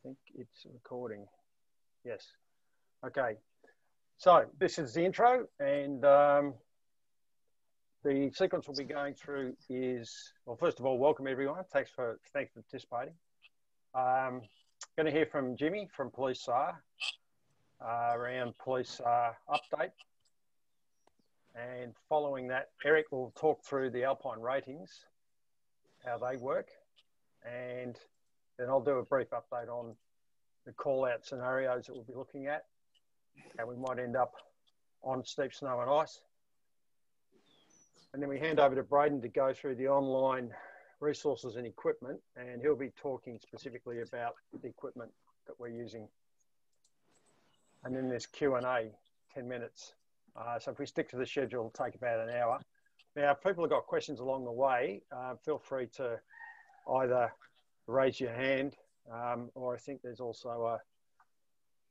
think it's recording. Yes. Okay. So this is the intro, and the sequence we'll be going through is, well, first of all, welcome everyone. Thanks for participating. Going to hear from Jimmy from BSAR around BSAR update. And following that, Eric will talk through the Alpine ratings, how they work. And then I'll do a brief update on the call-out scenarios that we'll be looking at, how we might end up on steep snow and ice. And then we hand over to Braden to go through the online resources and equipment, and he'll be talking specifically about the equipment that we're using. And then there's Q&A, 10 minutes. So if we stick to the schedule, it'll take about an hour. Now, if people have got questions along the way, feel free to either raise your hand, or I think there's also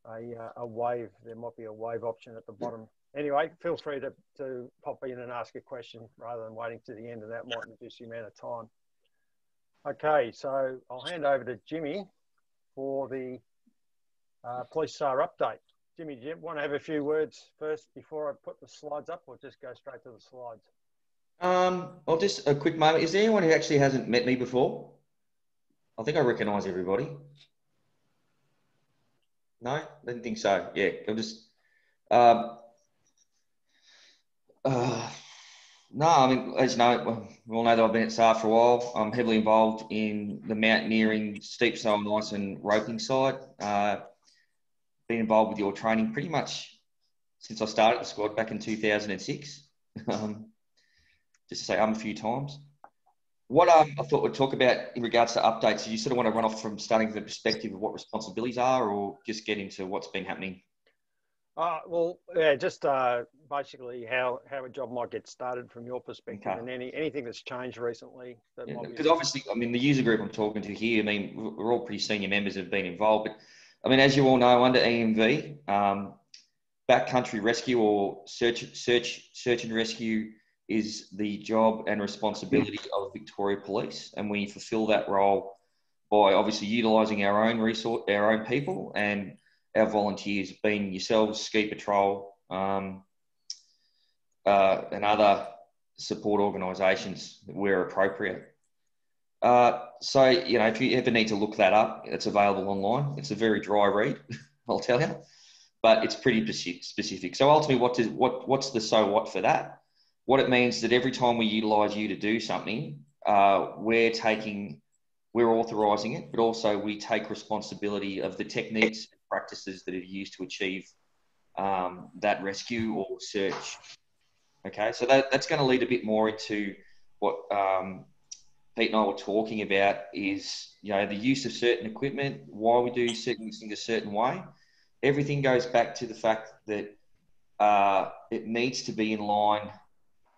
a wave. There might be a wave option at the bottom. Anyway, feel free to pop in and ask a question rather than waiting to the end, and that might reduce the amount of time. Okay, so I'll hand over to Jimmy for the BSAR update. Jimmy, do you want to have a few words first before I put the slides up, or just go straight to the slides? I'll just a quick moment. Is there anyone who actually hasn't met me before? I think I recognise everybody. No, I didn't think so. Yeah, I'll just. No, I mean, as you know, we all know that I've been at SAR for a while. I'm heavily involved in the mountaineering, steep snow and ice and roping side. Been involved with your training pretty much since I started the squad back in 2006. Just to say a few times. What I thought we'd talk about in regards to updates, you sort of want to run off from starting with the perspective of what responsibilities are, or just get into what's been happening? Well, yeah, just basically how a job might get started from your perspective, okay. And anything that's changed recently. Because obviously, I mean, the user group I'm talking to here, I mean, we're all pretty senior members that have been involved. But I mean, as you all know, under EMV, backcountry rescue or search and rescue is the job and responsibility of Victoria Police, and we fulfil that role by obviously utilising our own resource, our own people, and our volunteers, being yourselves, Ski Patrol, and other support organisations where appropriate. So, you know, if you ever need to look that up, it's available online. It's a very dry read, I'll tell you, but it's pretty specific. So ultimately, what's the so what for that? What it means that every time we utilise you to do something, we're authorising it, but also we take responsibility of the techniques and practices that are used to achieve that rescue or search. Okay, so that's going to lead a bit more into what Pete and I were talking about is, you know, the use of certain equipment, why we do certain things a certain way. Everything goes back to the fact that it needs to be in line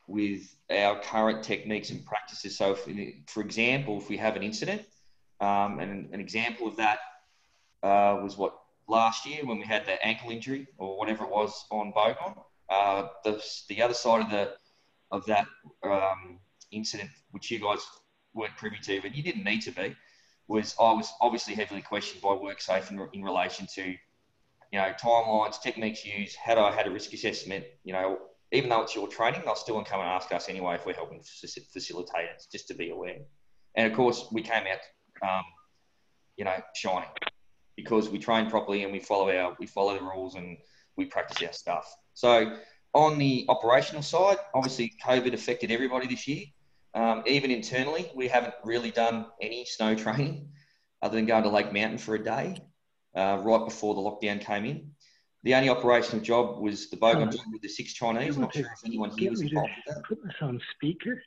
with our current techniques and practices. So, for example, if we have an incident, and an example of that was what last year when we had the ankle injury or whatever it was on Bogon. The other side of that incident, which you guys weren't privy to, but you didn't need to be, was I was obviously heavily questioned by WorkSafe in relation to, you know, timelines, techniques used, had I had a risk assessment, you know. Even though it's your training, they'll still come and ask us anyway if we're helping facilitate it, just to be aware. And of course, we came out, you know, shining because we train properly and we follow the rules and we practice our stuff. So on the operational side, obviously COVID affected everybody this year. Even internally, we haven't really done any snow training other than going to Lake Mountain for a day right before the lockdown came in. The only operational job was the Bogon job with the 6 Chinese. I'm not sure if anyone here was involved with that. Put this on speaker.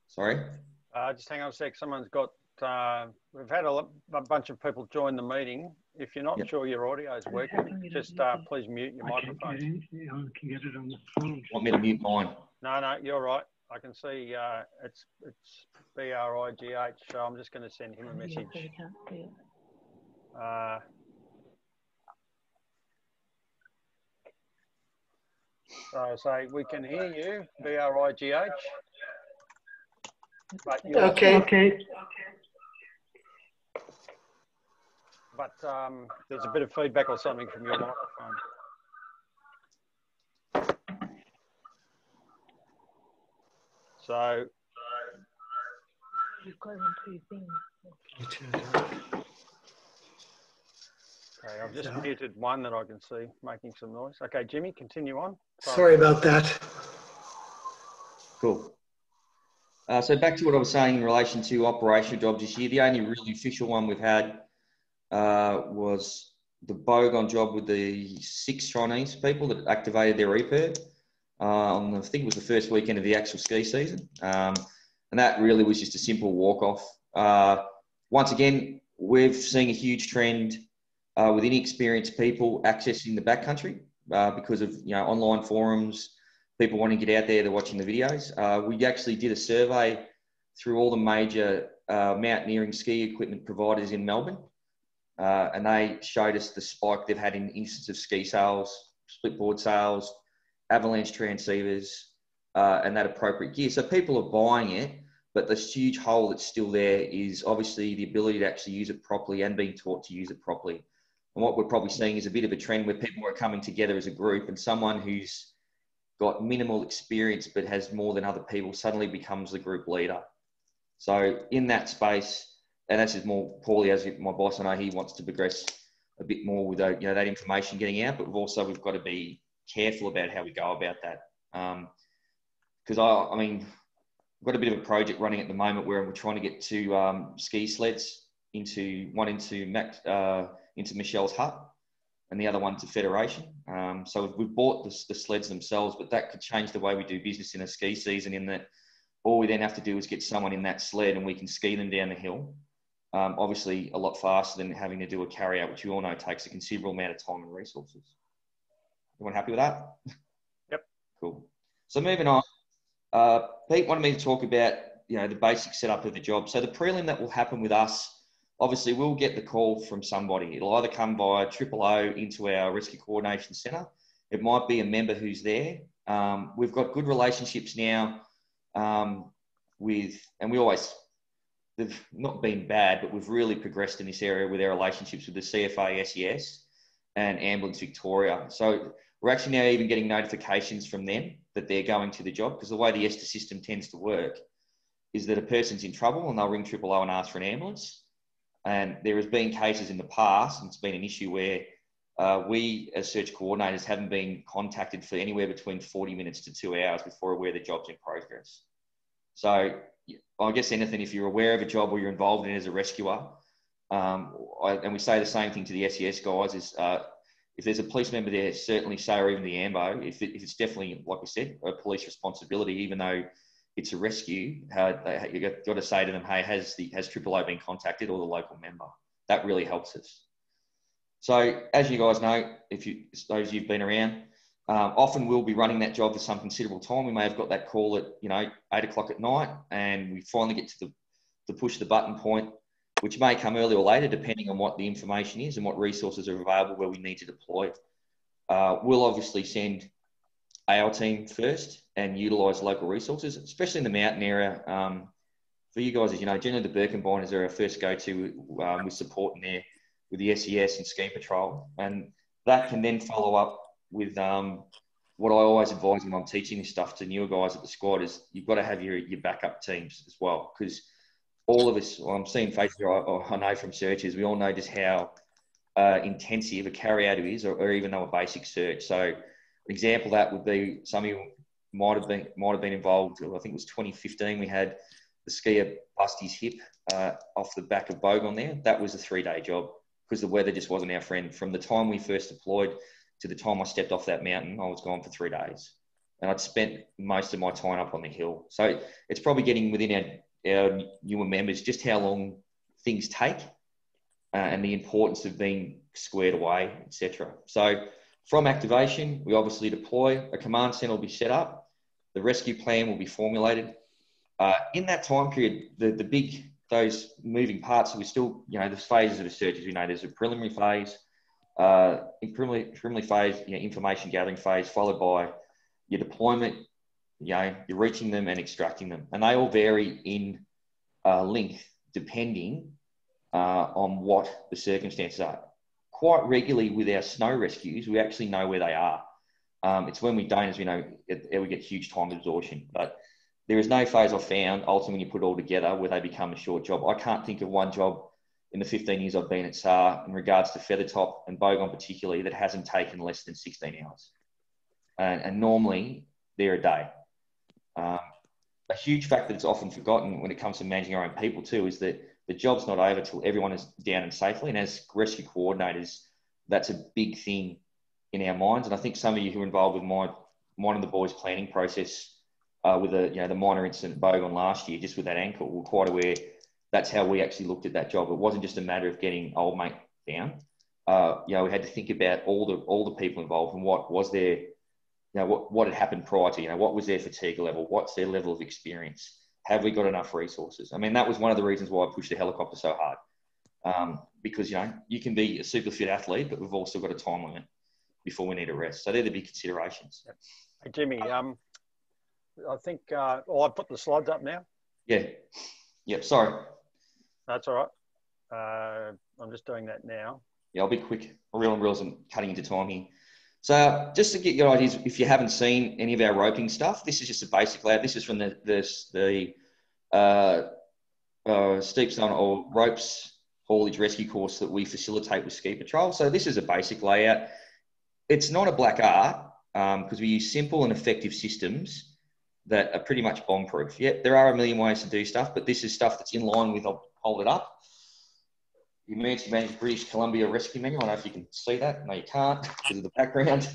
Sorry? Just hang on a sec. Someone's got... we've had a bunch of people join the meeting. If you're not sure your audio is working, just please mute your microphone. I can get it on the phone. Want me to mute mine? No, you're right. I can see it's BRIGH, so I'm just going to send him a message. So say, we can hear you, BRIGH. Okay. but there's a bit of feedback or something from your microphone. So You've got on two things. okay, I've just muted one that I can see making some noise. Okay, Jimmy, continue on. Sorry about that. Cool. So back to what I was saying in relation to operational jobs this year, the only really official one we've had was the Bogon job with the 6 Chinese people that activated their EPIRB on, I think it was the first weekend of the actual ski season. And that really was just a simple walk-off. Once again, we've seen a huge trend with inexperienced people accessing the backcountry because of online forums, people wanting to get out there, they're watching the videos. We actually did a survey through all the major mountaineering ski equipment providers in Melbourne, and they showed us the spike they've had in instances of ski sales, split board sales, avalanche transceivers, and that appropriate gear. So people are buying it, but the huge hole that's still there is obviously the ability to actually use it properly and being taught to use it properly. And what we're probably seeing is a bit of a trend where people are coming together as a group, and someone who's got minimal experience but has more than other people suddenly becomes the group leader. So in that space, and this is more Paulie, as my boss, I know he wants to progress a bit more with that information getting out, but we've got to be careful about how we go about that. Because I mean, we've got a bit of a project running at the moment where we're trying to get 2 ski sleds into Michelle's hut and the other one to Federation. So we've bought the sleds themselves, but that could change the way we do business in a ski season, in that all we then have to do is get someone in that sled and we can ski them down the hill. Obviously a lot faster than having to do a carry out, which you all know takes a considerable amount of time and resources. Everyone happy with that? Yep. Cool. So moving on, Pete wanted me to talk about, the basic setup of the job. So the prelim that will happen with us, obviously we'll get the call from somebody. It'll either come via 000 into our rescue coordination centre. It might be a member who's there. We've got good relationships now they've not been bad, but we've really progressed in this area with our relationships with the CFA, SES and Ambulance Victoria. So we're actually now even getting notifications from them that they're going to the job, because the way the ESTA system tends to work is that a person's in trouble and they'll ring 000 and ask for an ambulance. And there has been cases in the past, and it's been an issue where we as search coordinators haven't been contacted for anywhere between 40 minutes to 2 hours before we're aware the job's in progress. So I guess anything, if you're aware of a job or you're involved in it as a rescuer, and we say the same thing to the SES guys, is if there's a police member there, certainly say, or even the AMBO, if it's definitely, like we said, a police responsibility, even though it's a rescue, you've got to say to them, hey, has 000 been contacted, or the local member? That really helps us. So as you guys know, those you've been around, often we'll be running that job for some considerable time. We may have got that call at 8 o'clock at night, and we finally get to the push the button point, which may come earlier or later, depending on what the information is and what resources are available where we need to deploy. We'll obviously send our team first and utilise local resources, especially in the mountain area. For you guys, as you know, generally the Birkenbinders are our first go-to with support in there with the SES and Ski Patrol. And that can then follow up with what I always advise when I'm teaching this stuff to newer guys at the squad is you've got to have your backup teams as well, because all of us, I'm seeing faces I know from searches, we all know just how intensive a carry-out is, or even though a basic search. So an example of that would be, some of you might have been involved. I think it was 2015. We had the skier bust his hip off the back of Bogon there. That was a 3-day job because the weather just wasn't our friend. From the time we first deployed to the time I stepped off that mountain, I was gone for 3 days, and I'd spent most of my time up on the hill. So it's probably getting within our newer members just how long things take and the importance of being squared away, etc. So from activation, we obviously deploy. A command center will be set up. The rescue plan will be formulated. In that time period, those moving parts, we still, the phases of a search, as we know, there's a preliminary phase, preliminary phase, information gathering phase, followed by your deployment, you're reaching them and extracting them. And they all vary in length depending on what the circumstances are. Quite regularly with our snow rescues, we actually know where they are. It's when we don't, as we know, we get huge time exhaustion. But there is no phase I've found, ultimately, when you put it all together, where they become a short job. I can't think of one job in the 15 years I've been at SAR in regards to Feathertop and Bogon particularly that hasn't taken less than 16 hours. And normally, they're a day. A huge factor that's often forgotten when it comes to managing our own people too is that the job's not over till everyone is down and safely. And as rescue coordinators, that's a big thing in our minds. And I think some of you who are involved with mine and the boys' planning process with the minor incident at Bogon last year, just with that ankle, were quite aware that's how we actually looked at that job. It wasn't just a matter of getting old mate down. We had to think about all the people involved and what was their, what had happened prior to, what was their fatigue level, what's their level of experience, have we got enough resources? I mean, that was one of the reasons why I pushed the helicopter so hard, because you can be a super fit athlete, but we've also got a time limit before we need a rest. So they're the big considerations. Hey, Jimmy, I think I put the slides up now. Yeah. Yep. Sorry. That's all right. I'm just doing that now. Yeah, I'll be quick. Reels and cutting into time here. So just to get your ideas, if you haven't seen any of our roping stuff, this is just a basic layout. This is from the steep stone or ropes haulage rescue course that we facilitate with Ski Patrol. So this is a basic layout. It's not a black art because we use simple and effective systems that are pretty much bomb-proof. Yeah, there are a million ways to do stuff, but this is stuff that's in line with, I'll hold it up, the Emergency Management British Columbia Rescue Manual. I don't know if you can see that. No, you can't because of the background.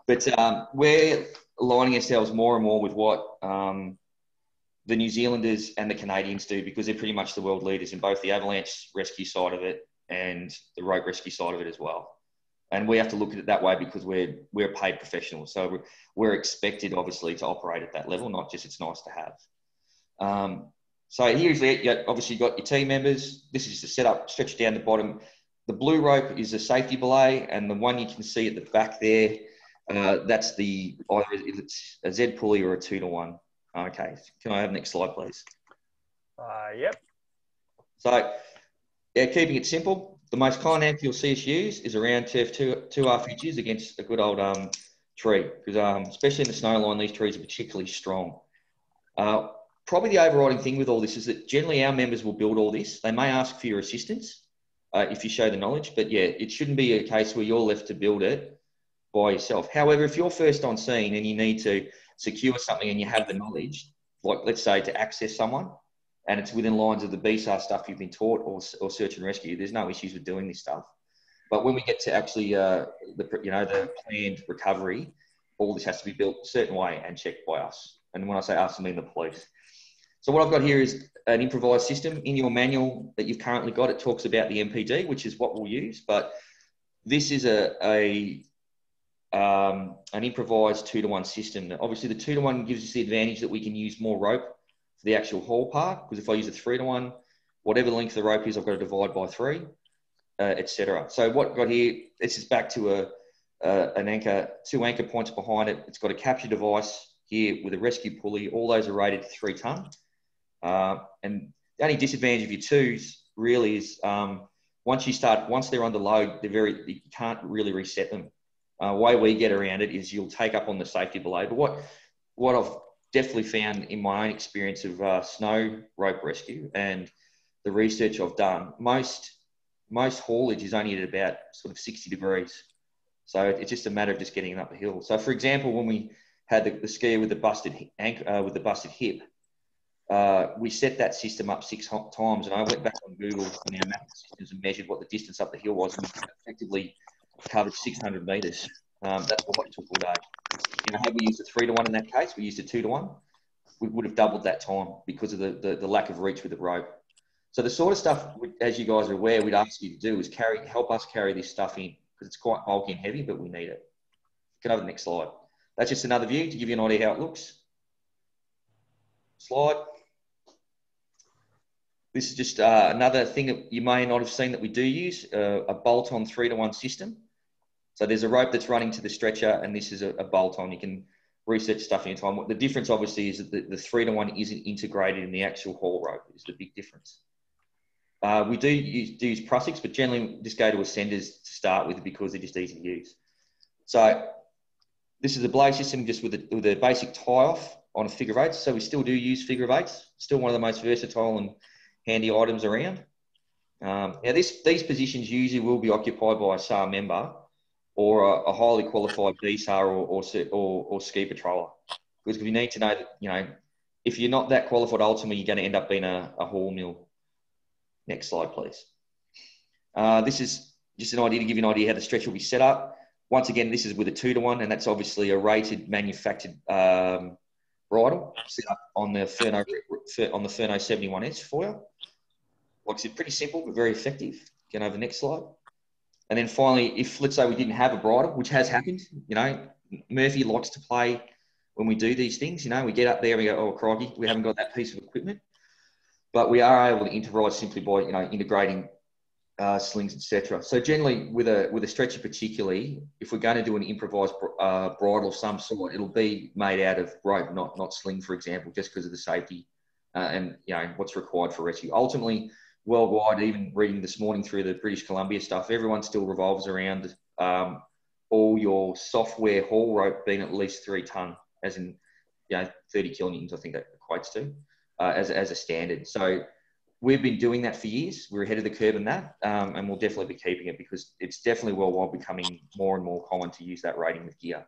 But we're aligning ourselves more and more with what the New Zealanders and the Canadians do, because they're pretty much the world leaders in both the avalanche rescue side of it and the rope rescue side of it as well. And we have to look at it that way because we're paid professionals. So we're expected, obviously, to operate at that level, not just it's nice to have. So here's it. Obviously, you've got your team members. This is the setup, stretched down the bottom. The blue rope is a safety belay, and the one you can see at the back there, that's either it's a Z pulley or a 2-to-1. Okay, can I have the next slide, please? Yep. So, keeping it simple, the most common anchor you'll see us use is around turf 2.5 inches against a good old tree, because especially in the snow line, these trees are particularly strong. Probably the overriding thing with all this is that generally our members will build all this. They may ask for your assistance if you show the knowledge, but yeah, it shouldn't be a case where you're left to build it by yourself. However, if you're first on scene and you need to secure something and you have the knowledge, like let's say to access someone, and it's within lines of the BSAR stuff you've been taught or search and rescue, there's no issues with doing this stuff. But when we get to actually the planned recovery, all this has to be built a certain way and checked by us. And when I say us, I mean the police. So what I've got here is an improvised system. In your manual that you've currently got, it talks about the MPD, which is what we'll use. But this is an improvised 2-to-1 system. Obviously, the 2-to-1 gives us the advantage that we can use more rope for the actual haul part. Because if I use a 3-to-1, whatever the length of the rope is, I've got to divide by 3, etc. So what I've got here, this is back to an anchor, 2 anchor points behind it. It's got a capture device here with a rescue pulley. All those are rated 3 ton. And the only disadvantage of your 2s really is once they're under load, you can't really reset them. The way we get around it is you'll take up on the safety belay. But what I've definitely found in my own experience of snow rope rescue and the research I've done, most haulage is only at about sort of 60 degrees. So it's just a matter of just getting it up the hill. So for example, when we had the skier with the busted hip, we set that system up 6 times, and I went back on Google and our mapping systems and measured what the distance up the hill was, and we effectively covered 600 metres. That's what it took all day. Had we used a 3-to-1 in that case, we used a 2-to-1, we would have doubled that time because of the lack of reach with the rope. So the sort of stuff, as you guys are aware, we'd ask you to do is help us carry this stuff in, because it's quite bulky and heavy, but we need it. Can I have the next slide? That's just another view to give you an idea how it looks. Slide. This is just another thing that you may not have seen that we do use, a bolt-on 3-to-1 system. So there's a rope that's running to the stretcher, and this is a bolt-on. You can research stuff anytime. The difference, obviously, is that the 3-to-1 isn't integrated in the actual haul rope. Is the big difference. We do use Prussics, but generally just go to Ascenders to start with because they're just easy to use. So this is a blade system just with a basic tie-off on a figure of eights. So we still do use figure of eights. Still one of the most versatile and handy items around. Now these positions usually will be occupied by a SAR member or a highly qualified BSAR or ski patroller. Because we need to know that, if you're not that qualified, ultimately you're going to end up being a haul mill. Next slide, please. This is just an idea to give you an idea how the stretch will be set up. Once again, this is with a 2-to-1, and that's obviously a rated manufactured bridle set up on the Furno 71S for you. Like I said, pretty simple but very effective. Get over the next slide. And then finally, if let's say we didn't have a bridle, which has happened, Murphy likes to play when we do these things. We get up there and we go, oh crikey, we haven't got that piece of equipment. But we are able to improvise simply by integrating slings, etc. So generally, with a stretcher particularly, if we're going to do an improvised bridle of some sort, it'll be made out of rope, not sling, for example, just because of the safety and what's required for rescue. Ultimately, worldwide, even reading this morning through the British Columbia stuff, everyone still revolves around all your software haul rope being at least 3 ton, as in 30 kilonewtons, I think that equates to, as a standard. So we've been doing that for years. We're ahead of the curve in that, and we'll definitely be keeping it because it's definitely worldwide becoming more and more common to use that rating with gear.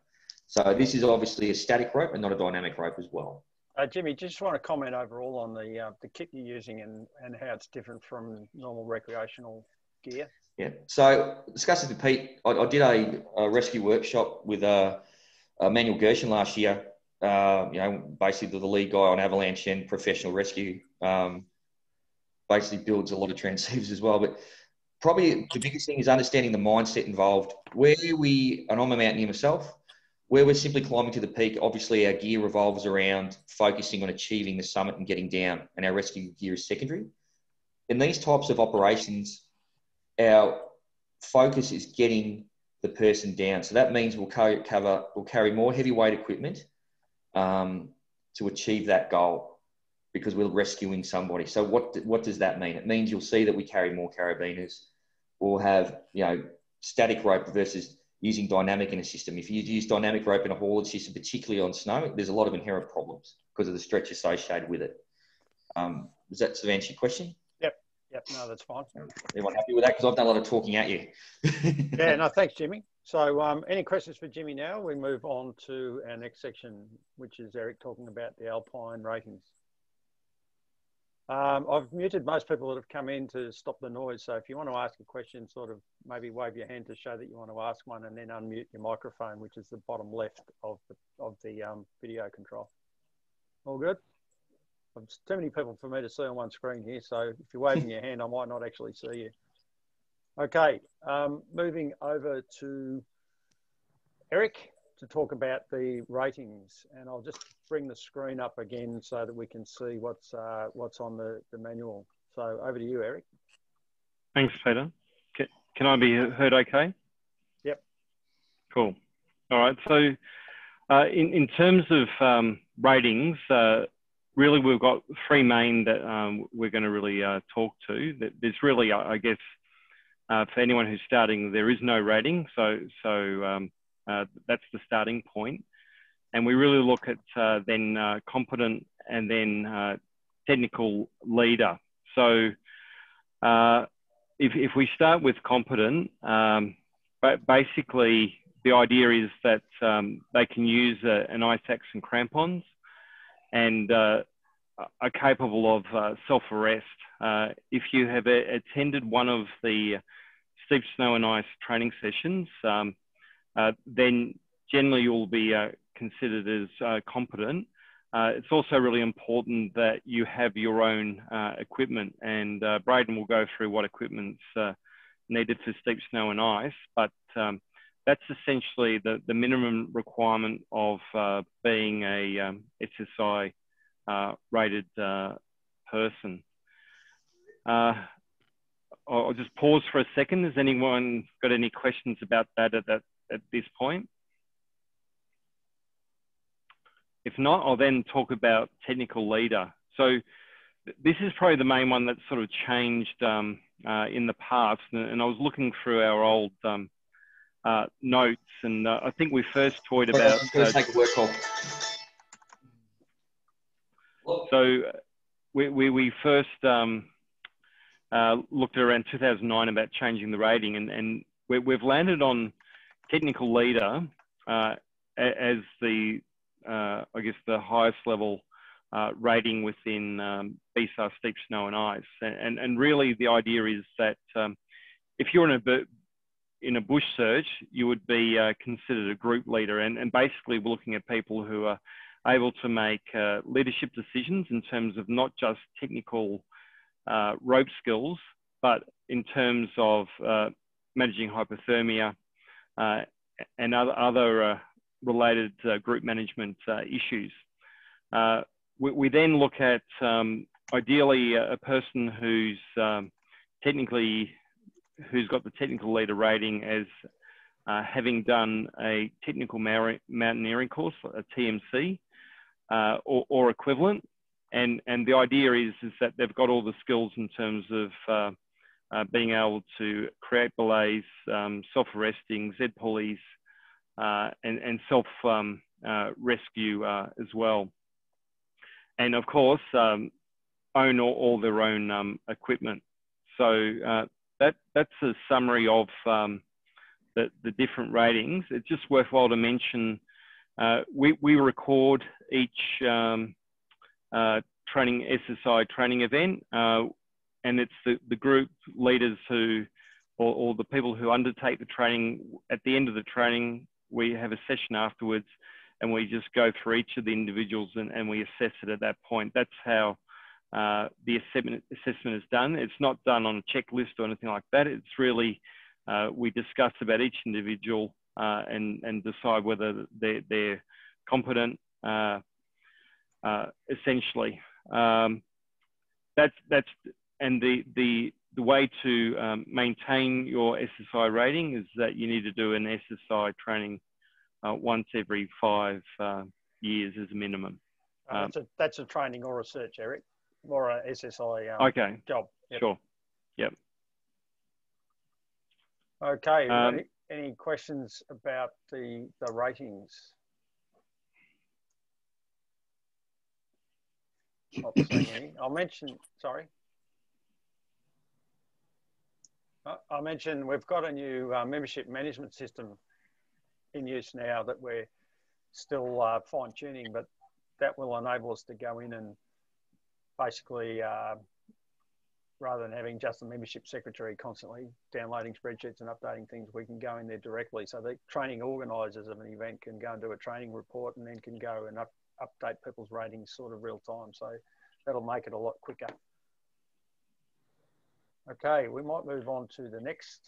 So this is obviously a static rope and not a dynamic rope as well. Jimmy, just want to comment overall on the kit you're using and how it's different from normal recreational gear. Yeah. So discussing with Pete, I did a rescue workshop with Manuel Gershon last year. Basically the lead guy on Avalanche and professional rescue. Basically builds a lot of transceivers as well. But probably the biggest thing is understanding the mindset involved. And I'm a mountaineer myself, where we're simply climbing to the peak, obviously our gear revolves around focusing on achieving the summit and getting down, and our rescue gear is secondary. In these types of operations, our focus is getting the person down. So that means we'll carry more heavyweight equipment to achieve that goal, because we're rescuing somebody. So what does that mean? It means you'll see that we carry more carabiners. We'll have, static rope versus using dynamic in a system. If you use dynamic rope in a haulage system, particularly on snow, there's a lot of inherent problems because of the stretch associated with it. Does that sort of answer your question? Yep. No, that's fine. Everyone happy with that? Because I've done a lot of talking at you. Yeah, no, thanks, Jimmy. So any questions for Jimmy now? We move on to our next section, which is Eric talking about the Alpine ratings. I've muted most people that have come in to stop the noise. So if you want to ask a question, sort of maybe wave your hand to show that you want to ask one, and then unmute your microphone, which is the bottom left of the video control. All good? There's too many people for me to see on one screen here. So if you're waving your hand, I might not actually see you. Okay, moving over to Eric to talk about the ratings, and I'll just bring the screen up again so that we can see what's on the manual. So over to you, Eric. Thanks, Peter. Can I be heard okay? Yep. Cool. All right. So in terms of ratings, really we've got 3 main that we're going to really talk to. There's really, I guess, for anyone who's starting, there is no rating. So that's the starting point. And we really look at then competent and then technical leader. So if we start with competent, but basically the idea is that they can use an ice axe and crampons and are capable of self-arrest. If you have attended one of the steep snow and ice training sessions, then generally you'll be considered as competent. It's also really important that you have your own equipment, and Braden will go through what equipment's needed for steep snow and ice, but that's essentially the minimum requirement of being a SSI rated person. I'll just pause for a second. Has anyone got any questions about that at this point? If not, I'll then talk about technical leader. So this is probably the main one that's sort of changed in the past. And I was looking through our old notes, and I think we first toyed about. Take a work call. So we first looked at around 2009 about changing the rating, and we've landed on technical leader as the I guess the highest level rating within BSAR steep snow and ice. And really the idea is that if you're in a bush search, you would be considered a group leader. And basically we're looking at people who are able to make leadership decisions in terms of not just technical rope skills, but in terms of managing hypothermia and other related group management issues. We then look at ideally a person who's got the technical leader rating as having done a technical mountaineering course, a TMC, or equivalent. And the idea is that they've got all the skills in terms of being able to create belays, self-arresting, Z pulleys, and self-rescue as well. And of course, own all their own equipment. So that's a summary of the different ratings. It's just worthwhile to mention, we record each training SSI training event, and it's the group leaders who, or the people who undertake the training. At the end of the training, we have a session afterwards, and we just go through each of the individuals and we assess it at that point. That's how the assessment is done. It's not done on a checklist or anything like that. It's really, we discuss about each individual and decide whether they're competent, essentially. And the way to maintain your SSI rating is that you need to do an SSI training once every 5 years as a minimum. That's a training or research, Eric, or a SSI okay. job. Yep. Sure. Yep. Okay. Any questions about the ratings? Not seeing any. I'll mention. Sorry. I mentioned we've got a new membership management system in use now that we're still fine-tuning, but that will enable us to go in and basically, rather than having just the membership secretary constantly downloading spreadsheets and updating things, we can go in there directly. So the training organisers of an event can go and do a training report and then can go and update people's ratings sort of real time. So that'll make it a lot quicker. Okay, we might move on to the next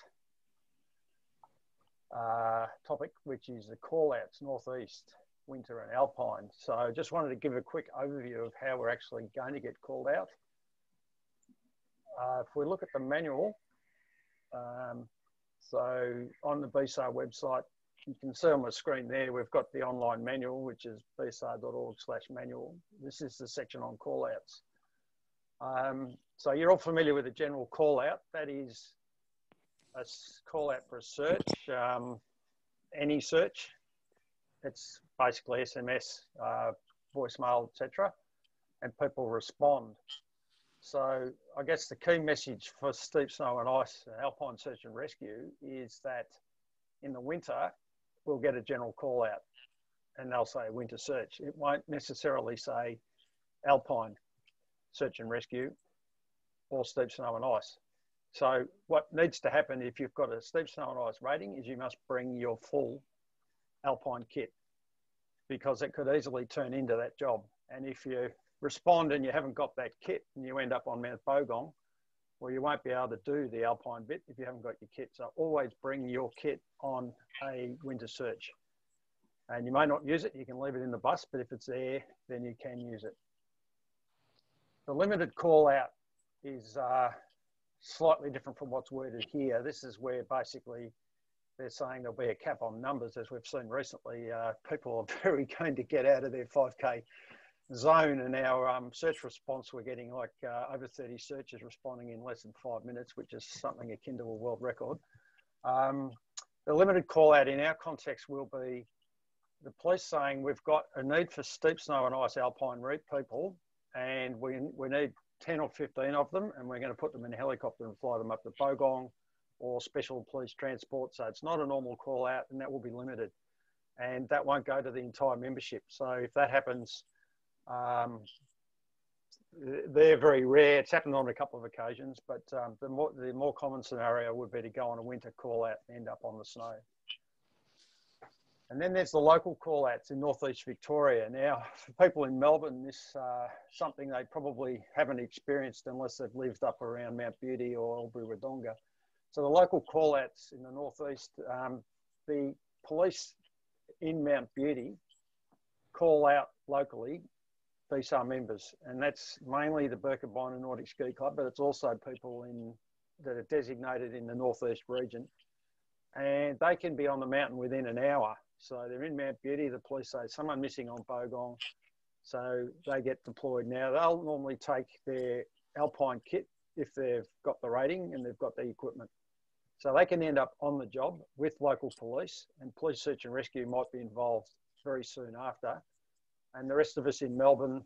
topic, which is the call-outs, Northeast, Winter and Alpine. So I just wanted to give a quick overview of how we're actually going to get called out. If we look at the manual, so on the BSAR website, you can see on the screen there, we've got the online manual, which is bsar.org/manual. This is the section on call-outs. So you're all familiar with the general call out. That is a call out for a search, any search. It's basically SMS, voicemail, etc. And people respond. So I guess the key message for steep snow and ice, alpine search and rescue, is that in the winter, we'll get a general call out and they'll say winter search. It won't necessarily say alpine search and rescue or steep snow and ice. So what needs to happen if you've got a steep snow and ice rating is you must bring your full alpine kit, because it could easily turn into that job. And if you respond and you haven't got that kit and you end up on Mount Bogong, well, you won't be able to do the alpine bit if you haven't got your kit. So always bring your kit on a winter search. And you may not use it, you can leave it in the bus, but if it's there, then you can use it. The limited call out is slightly different from what's worded here. This is where basically they're saying there'll be a cap on numbers. As we've seen recently, people are very keen to get out of their 5K zone, and our search response, we're getting like over 30 searches responding in less than 5 minutes, which is something akin to a world record. The limited call out in our context will be the police saying we've got a need for steep snow and ice alpine route people, and we need 10 or 15 of them, and we're going to put them in a helicopter and fly them up to Bogong or special police transport. So it's not a normal call out, and that will be limited. And that won't go to the entire membership. So if that happens, they're very rare. It's happened on a couple of occasions, but the more common scenario would be to go on a winter call out and end up on the snow. And then there's the local call outs in northeast Victoria. Now, for people in Melbourne, this is something they probably haven't experienced unless they've lived up around Mount Beauty or Albury-Wodonga. So the local call outs in the northeast, the police in Mount Beauty call out locally BSAR members, and that's mainly the Birkebein and Nordic Ski Club, but it's also people that are designated in the northeast region, and they can be on the mountain within an hour. So they're in Mount Beauty, the police say someone missing on Bogong, so they get deployed. Now they'll normally take their alpine kit if they've got the rating and they've got the equipment. So they can end up on the job with local police, and police search and rescue might be involved very soon after. And the rest of us in Melbourne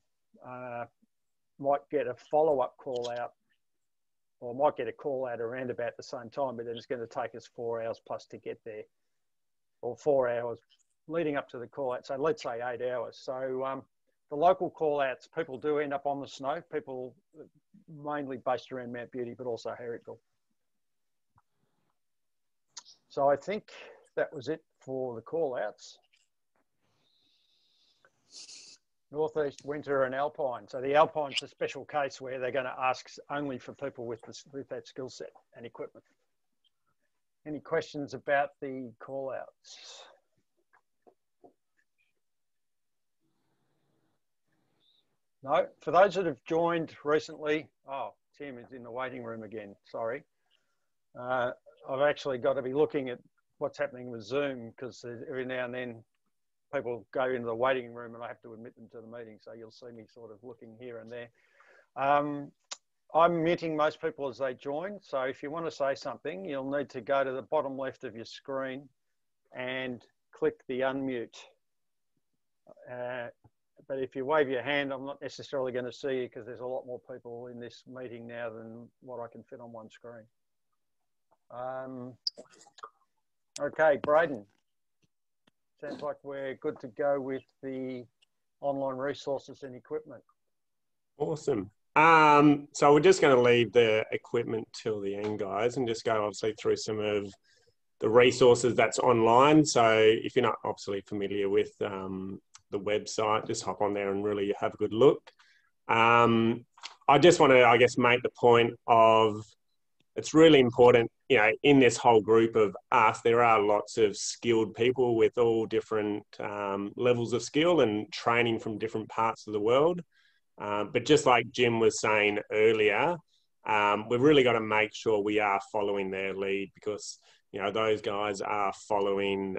might get a follow-up call out, or might get a call out around about the same time, but then it's going to take us 4 hours plus to get there, or 4 hours leading up to the call out. So let's say 8 hours. So the local call outs, people do end up on the snow, people mainly based around Mount Beauty, but also Herrickville. So I think that was it for the call outs. Northeast, winter and alpine. So the alpine's a special case where they're going to ask only for people with that skill set and equipment. Any questions about the call outs? No, for those that have joined recently, oh, Tim is in the waiting room again, sorry. I've actually got to be looking at what's happening with Zoom, because every now and then people go into the waiting room and I have to admit them to the meeting. So you'll see me sort of looking here and there. I'm muting most people as they join. So if you want to say something, you'll need to go to the bottom left of your screen and click the unmute. But if you wave your hand, I'm not necessarily going to see you, because there's a lot more people in this meeting now than what I can fit on one screen. Okay, Braden. Sounds like we're good to go with the online resources and equipment. Awesome. So we're just going to leave the equipment till the end, guys, and just go obviously through some of the resources that's online. So if you're not obviously familiar with the website, just hop on there and really have a good look. I just want to, I guess, make the point of it's really important, you know, in this whole group of us, there are lots of skilled people with all different levels of skill and training from different parts of the world. But just like Jim was saying earlier, we've really got to make sure we are following their lead, because, you know, those guys are following,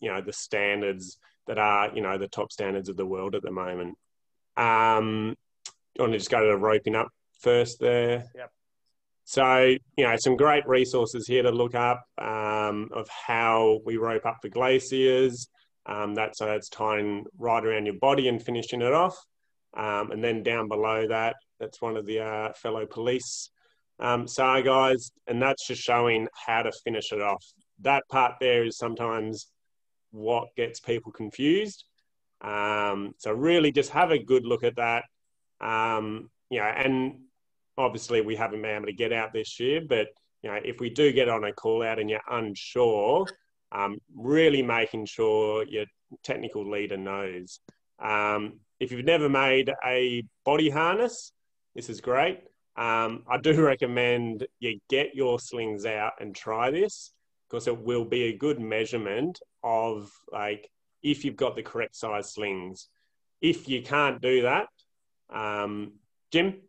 you know, the standards that are, you know, the top standards of the world at the moment. You want to just go to the roping up first there? Yep. So, you know, some great resources here to look up of how we rope up the glaciers. So that's tying right around your body and finishing it off. And then down below that, that's one of the fellow police SAR guys, and that's just showing how to finish it off. That part there is sometimes what gets people confused. So really just have a good look at that. You know, and obviously we haven't been able to get out this year, but, you know, if we do get on a call out and you're unsure, really making sure your technical leader knows. If you've never made a body harness, this is great. I do recommend you get your slings out and try this, because it will be a good measurement of, like, if you've got the correct size slings. If you can't do that, Jim?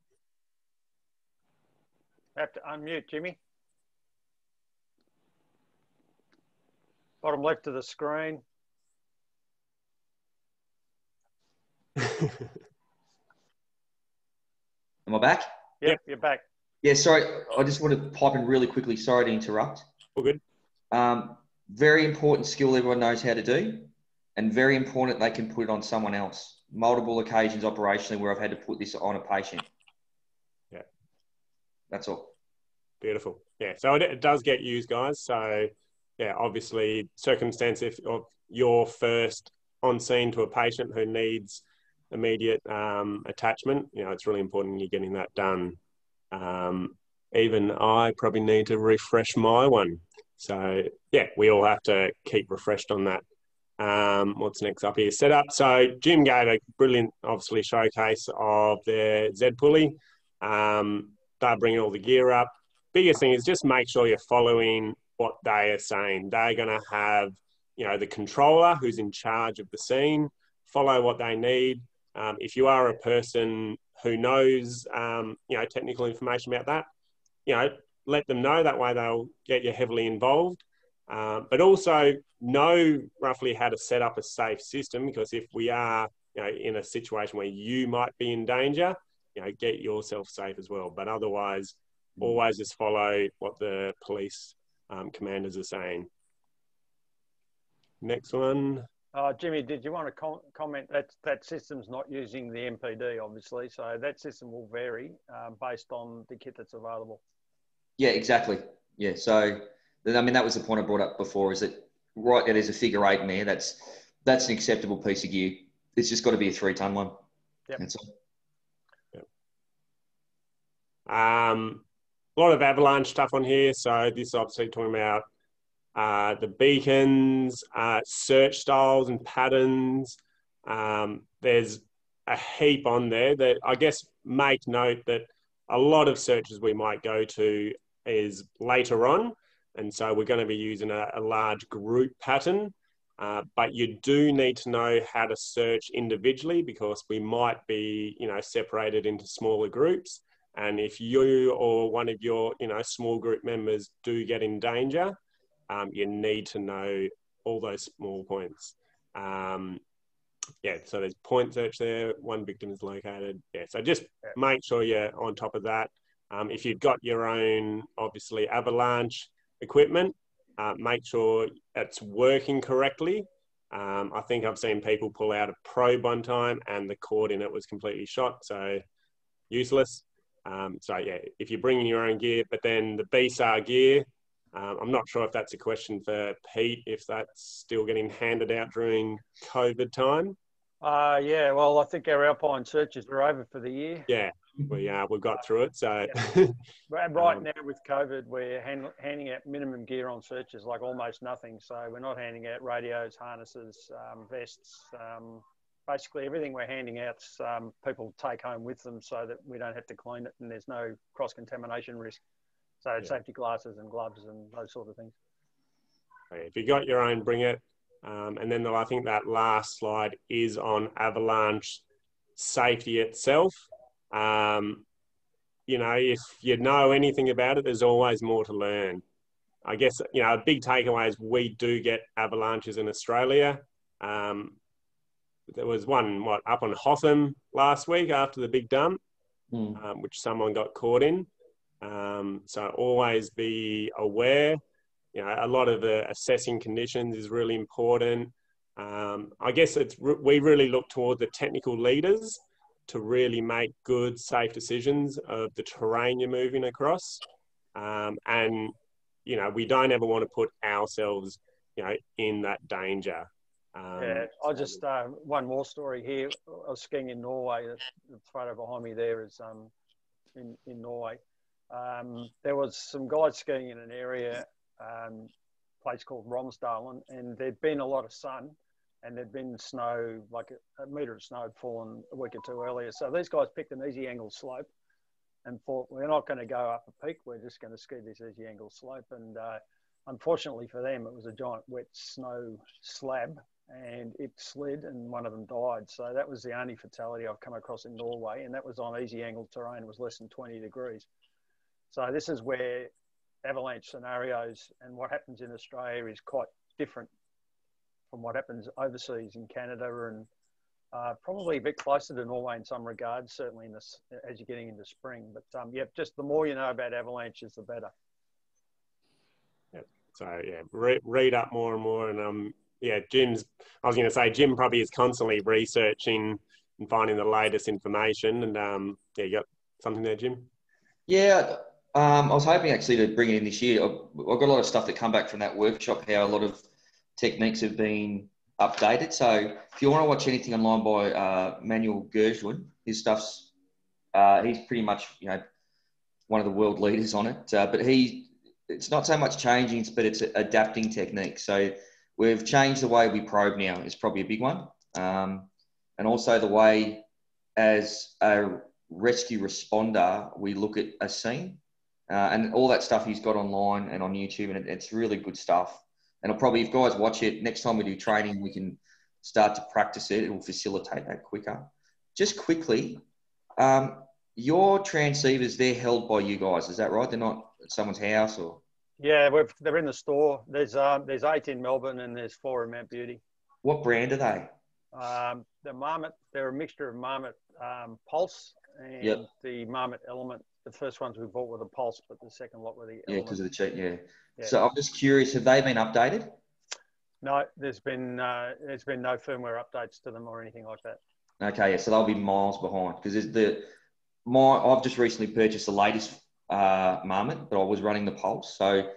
Have to unmute, Jimmy. Bottom left of the screen. Am I back? Yep, you're back. Yeah, sorry. I just want to pipe in really quickly. Sorry to interrupt. All good. Very important skill everyone knows how to do, and very important they can put it on someone else. Multiple occasions operationally where I've had to put this on a patient. Yeah. That's all. Beautiful. Yeah. So it does get used, guys. So, yeah, obviously, circumstance if you're first on scene to a patient who needs immediate attachment, it's really important you're getting that done. Even I probably need to refresh my one. So, yeah, we all have to keep refreshed on that. What's next up here? Setup. So Jim gave a brilliant, obviously, showcase of their Z pulley. They're bringing all the gear up. Biggest thing is just make sure you're following what they are saying. They're going to have, the controller who's in charge of the scene, follow what they need. If you are a person who knows, technical information about that, let them know. That way they'll get you heavily involved. But also know roughly how to set up a safe system, because if we are, in a situation where you might be in danger, get yourself safe as well. But otherwise, always just follow what the police commanders are saying. Next one. Jimmy, did you want to comment that system's not using the MPD, obviously, so that system will vary based on the kit that's available. Yeah, exactly. Yeah, so that was the point I brought up before, is that right there's a figure 8 in there. That's an acceptable piece of gear. It's just got to be a 3-ton one. Yep. That's all. Yep. A lot of avalanche stuff on here. So this is obviously talking about the beacons, search styles and patterns. There's a heap on there that I guess make note that a lot of searches we might go to is later on. And so we're going to be using a large group pattern, but you do need to know how to search individually, because we might be, separated into smaller groups. And if you or one of your, small group members do get in danger, you need to know all those small points. So there's point search there. One victim is located. Yeah, so just make sure you're on top of that. If you've got your own, obviously, avalanche equipment, make sure it's working correctly. I think I've seen people pull out a probe one time and the cord in it was completely shot, so useless. If you're bringing your own gear, but then the BSAR gear, I'm not sure if that's a question for Pete, if that's still getting handed out during COVID time. Well, I think our Alpine searches are over for the year. Yeah, we've got through it. So right now with COVID, we're handing out minimum gear on searches, like almost nothing. So we're not handing out radios, harnesses, vests. Basically, everything we're handing out, people take home with them so that we don't have to clean it and there's no cross-contamination risk. So safety glasses and gloves and those sort of things. If you got your own, bring it. And then I think that last slide is on avalanche safety itself. If you know anything about it, there's always more to learn. I guess, a big takeaway is we do get avalanches in Australia. There was one, up on Hotham last week after the big dump, which someone got caught in. So always be aware. A lot of the assessing conditions is really important. I guess we really look toward the technical leaders to really make good, safe decisions of the terrain you're moving across. We don't ever want to put ourselves, in that danger. I just, one more story here. I was skiing in Norway. The photo behind me there is in Norway. There was some guys skiing in an area, place called Romsdalen, and there'd been a lot of sun and there'd been snow, like a metre of snow had fallen a week or two earlier. So these guys picked an easy angle slope and thought, we're not going to go up a peak, we're just going to ski this easy angle slope. And unfortunately for them, it was a giant wet snow slab and it slid and one of them died. So that was the only fatality I've come across in Norway, and that was on easy angle terrain. It was less than 20 degrees. So this is where avalanche scenarios and what happens in Australia is quite different from what happens overseas in Canada and Probably a bit closer to Norway in some regards, certainly in this, as you're getting into spring. But yeah, just the more you know about avalanches, the better. Yep. So yeah, read up more and more. And yeah, I was going to say, Jim probably is constantly researching and finding the latest information. And yeah, you got something there, Jim? Yeah, I was hoping actually to bring it in this year. I've got a lot of stuff that come back from that workshop, how a lot of techniques have been updated. So if you want to watch anything online by Manuel Gershwin, his stuff's, he's pretty much, you know, one of the world leaders on it. But it's not so much changing, but it's adapting techniques. So we've changed the way we probe now is probably a big one. And also the way as a rescue responder, we look at a scene and all that stuff he's got online and on YouTube, and it's really good stuff. And I'll probably, if guys watch it, next time we do training, we can start to practice it. It will facilitate that quicker. Just quickly, your transceivers, they're held by you guys, is that right? They're not at someone's house or? Yeah, they're in the store. There's 8 in Melbourne and there's 4 in Mount Beauty. What brand are they? The Marmot, they're a mixture of Marmot Pulse and the Marmot Element. The first ones we bought were the Pulse, but the second lot were the Element. Yeah, because of the cheap, yeah. So I'm just curious, have they been updated? No, there's been no firmware updates to them or anything like that. Okay, yeah, so they'll be miles behind because I've just recently purchased the latest Marmot, but I was running the Pulse. So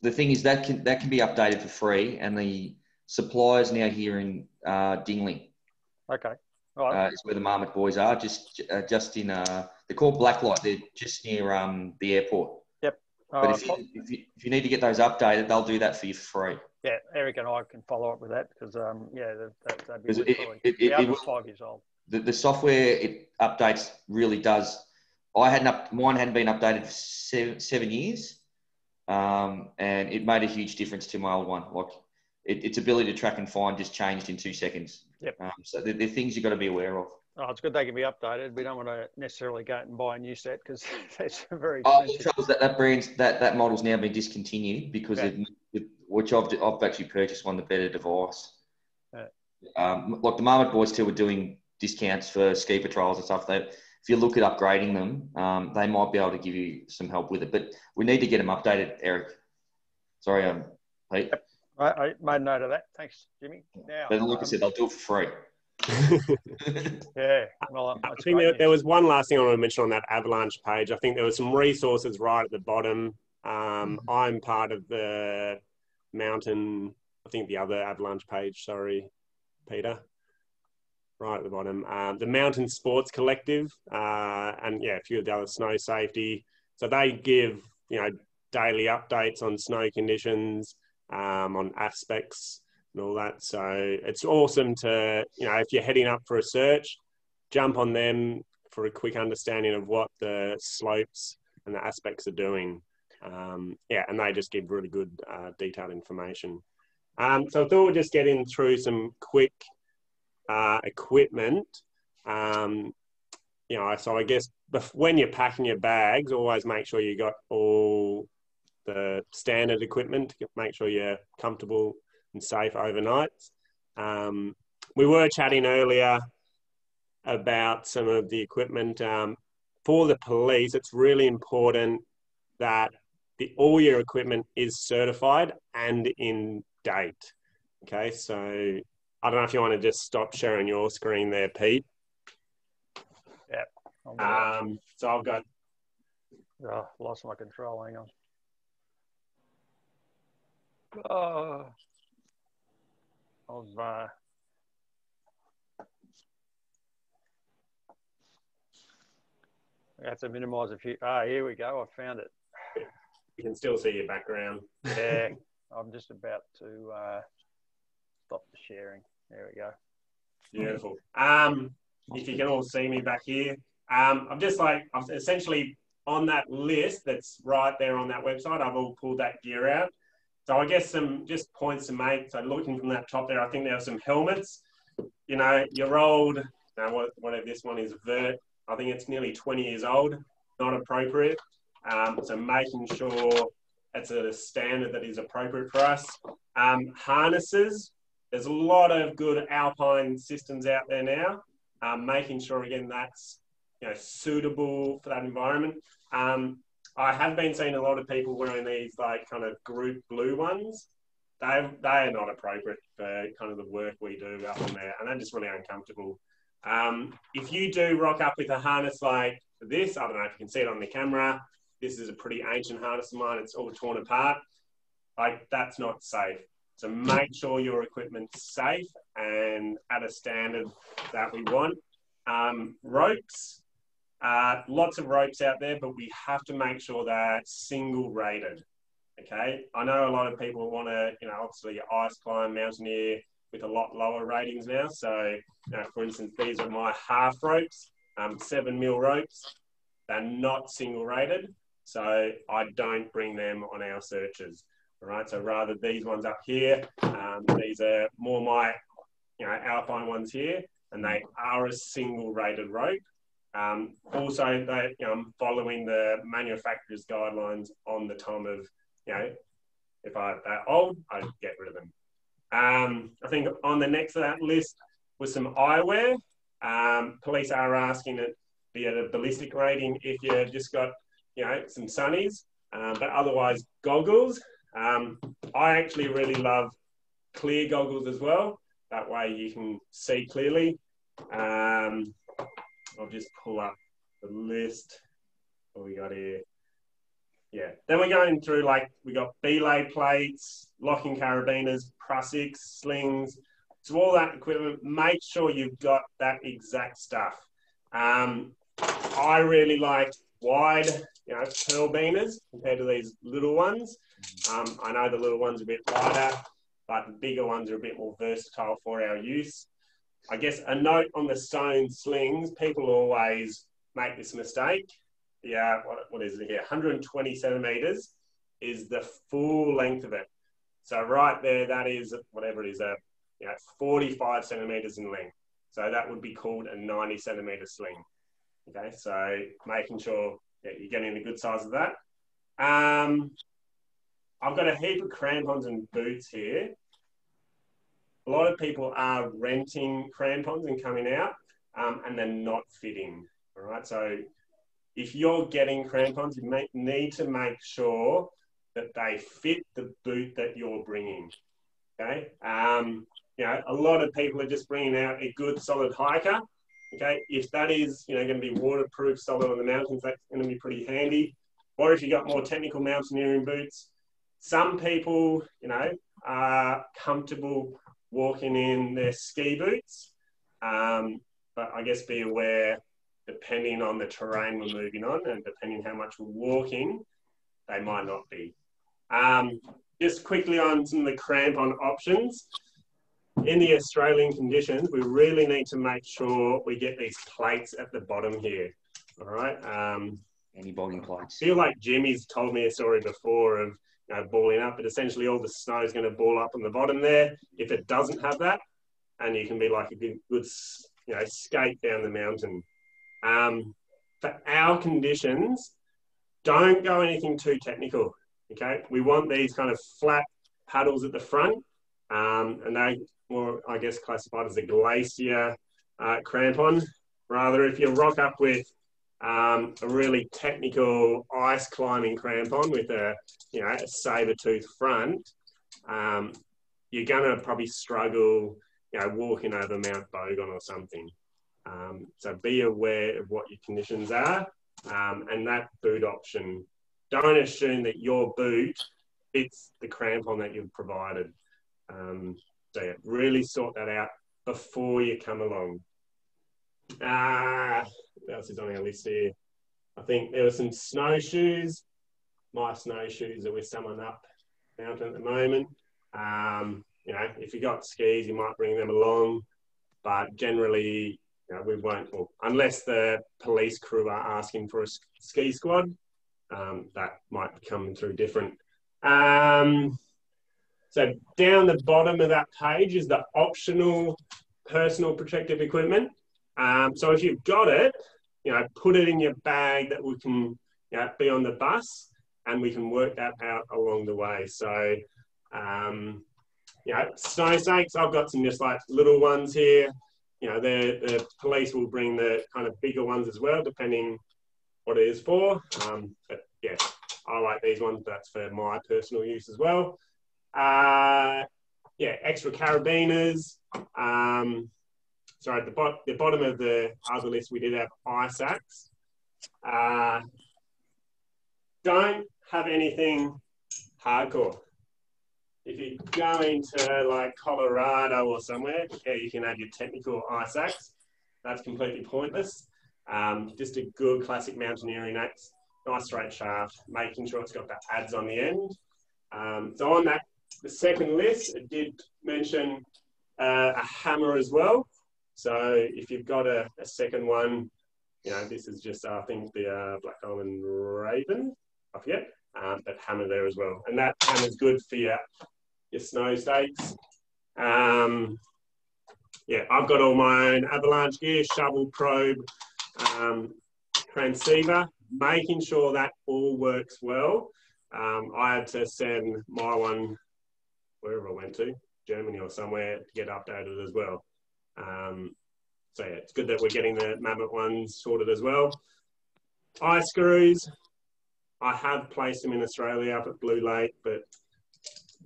the thing is that can be updated for free, and the suppliers now here in Dingley. Okay, all right. Is where the Marmot boys are. Just in they're called Blacklight. They're just near the airport. Yep. But if you need to get those updated, they'll do that for you for free. Yeah, Eric and I can follow up with that because that'd be it was 5 years old. The software it updates really does. Mine hadn't been updated for 7 years, and it made a huge difference to my old one. Like its ability to track and find just changed in 2 seconds. Yep. So they're things you've got to be aware of. Oh, it's good they can be updated. We don't want to necessarily go out and buy a new set because that's very expensive. The trouble is that model's now been discontinued because which I've actually purchased one, the better device. Like the Marmot boys too were doing discounts for ski patrols and stuff. If you look at upgrading them, they might be able to give you some help with it. But we need to get them updated, Eric. Sorry, Pete. Yep. I made a note of that. Thanks, Jimmy. Now, but like I said, they'll do it for free. Yeah. Well, I think there was one last thing I want to mention on that Avalanche page. I think there were some resources right at the bottom. I'm part of the Mountain, I think the other Avalanche page, sorry, Peter. Right at the bottom. The Mountain Sports Collective, and yeah, a few of the other snow safety. So they give, daily updates on snow conditions, on aspects and all that. So it's awesome to, if you're heading up for a search, jump on them for a quick understanding of what the slopes and the aspects are doing. And they just give really good detailed information. So I thought we'd just get in through some quick equipment. So I guess when you're packing your bags, always make sure you got all the standard equipment to make sure you're comfortable and safe overnight. We were chatting earlier about some of the equipment. For the police, it's really important that all your equipment is certified and in date. Okay, so I don't know if you want to just stop sharing your screen there, Pete. Yeah. So I've got... Oh, lost my control. Hang on. Oh. I have to minimize a few. Here we go. I found it. You can still see your background. Yeah. I'm just about to stop the sharing. There we go. Beautiful. If you can all see me back here, I'm essentially on that list that's right there on that website. I've all pulled that gear out. So I guess some just points to make. So looking from that top there, I think there are some helmets. Your old, whatever this one is, Vert, I think it's nearly 20 years old, not appropriate. So making sure it's a standard that is appropriate for us. Harnesses, there's a lot of good alpine systems out there now. Making sure again that's suitable for that environment. I have been seeing a lot of people wearing these like kind of group blue ones. They are not appropriate for kind of the work we do up on there, and they're just really uncomfortable. If you do rock up with a harness like this, I don't know if you can see it on the camera. This is a pretty ancient harness of mine. It's all torn apart. Like, that's not safe. So make sure your equipment's safe and at a standard that we want. Ropes, lots of ropes out there, but we have to make sure they're single rated. Okay, I know a lot of people want to, obviously ice climb, mountaineer with a lot lower ratings now. So, for instance, these are my half ropes, 7mm ropes. They're not single rated, so I don't bring them on our searches. All right, so rather these ones up here, these are more my, alpine ones here, and they are a single rated rope. Also, I'm following the manufacturer's guidelines on the time of, if they're old, I get rid of them. I think on the next of that list was some eyewear. Police are asking it be at a ballistic rating if you've just got, some sunnies, but otherwise goggles. I actually really love clear goggles as well. That way you can see clearly. I'll just pull up the list. What we got here? Yeah. Then we're going through, like, we got belay plates, locking carabiners, prussics, slings. So all that equipment, make sure you've got that exact stuff. I really like wide, pearl beaners compared to these little ones. I know the little ones are a bit lighter, but the bigger ones are a bit more versatile for our use. I guess a note on the stone slings, people always make this mistake. Yeah, what is it here? 120 centimeters is the full length of it. So right there, that is whatever it is, 45 centimeters in length. So that would be called a 90 centimeter sling. Okay, so making sure that you're getting a good size of that. I've got a heap of crampons and boots here. A lot of people are renting crampons and coming out, and they're not fitting. All right, so if you're getting crampons, you need to make sure that they fit the boot that you're bringing. Okay, a lot of people are just bringing out a good solid hiker. Okay, if that is going to be waterproof, solid on the mountains, that's going to be pretty handy. Or if you've got more technical mountaineering boots, some people are comfortable walking in their ski boots, but I guess be aware, depending on the terrain we're moving on and depending how much we're walking, they might not be. Just quickly on some of the crampon options. In the Australian conditions, we really need to make sure we get these plates at the bottom here. All right. Anti-bogging plates. I feel like Jimmy's told me a story before of balling up, but essentially all the snow is going to ball up on the bottom there. If it doesn't have that, and you can be like a good skate down the mountain. For our conditions, don't go anything too technical. Okay, we want these kind of flat paddles at the front, and they more, I guess, classified as a glacier crampon. Rather, if you rock up with a really technical ice climbing crampon with a saber-tooth front, you're gonna probably struggle, walking over Mount Bogan or something. So be aware of what your conditions are, and that boot option. Don't assume that your boot fits the crampon that you've provided. So yeah, really sort that out before you come along. What else is on our list here? I think there were some snowshoes. My snowshoes are with someone up mountain at the moment. If you got skis, you might bring them along, but generally, we won't, unless the police crew are asking for a ski squad, that might come through different. So down the bottom of that page is the optional personal protective equipment. So if you've got it, put it in your bag that we can be on the bus, and we can work that out along the way. So You know, snow stakes, I've got some just like little ones here. You know, the police will bring the kind of bigger ones as well, depending what it is for. But yeah, I like these ones. That's for my personal use as well. Yeah, extra carabiners. Sorry, at the bottom of the other list, we did have ice axe. Don't have anything hardcore. If you go into like Colorado or somewhere, yeah, you can have your technical ice axe. That's completely pointless. Just a good classic mountaineering axe, nice straight shaft, making sure it's got the adze on the end. So on that, the second list, it did mention a hammer as well. So if you've got a second one, you know, this is just, I think, the Black Diamond Raven, I forget, but hammer there as well. And that hammer's good for your snow stakes. Yeah, I've got all my own avalanche gear, shovel, probe, transceiver, making sure that all works well. I had to send my one wherever I went to, Germany or somewhere, to get updated as well. So yeah, it's good that we're getting the Mammoth ones sorted as well. Eye screws, I have placed them in Australia up at Blue Lake, but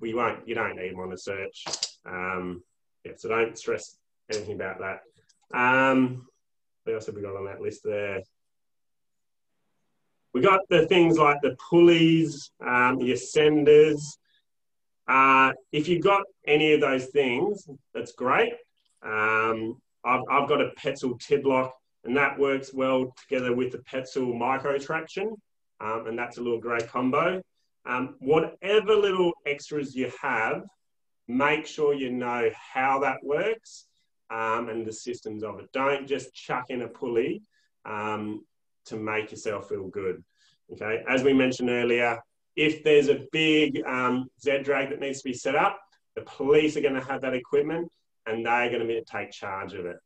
you don't need them on a search. Yeah, so don't stress anything about that. What else have we got on that list there? We got the things like the pulleys, the ascenders. If you've got any of those things, that's great. I've got a Petzl Tidlock, and that works well together with the Petzl Micro Traction, and that's a little great combo. Whatever little extras you have, make sure you know how that works and the systems of it. Don't just chuck in a pulley to make yourself feel good. Okay, as we mentioned earlier, if there's a big Z-drag that needs to be set up, the police are going to have that equipment and they're going to be able to take charge of it.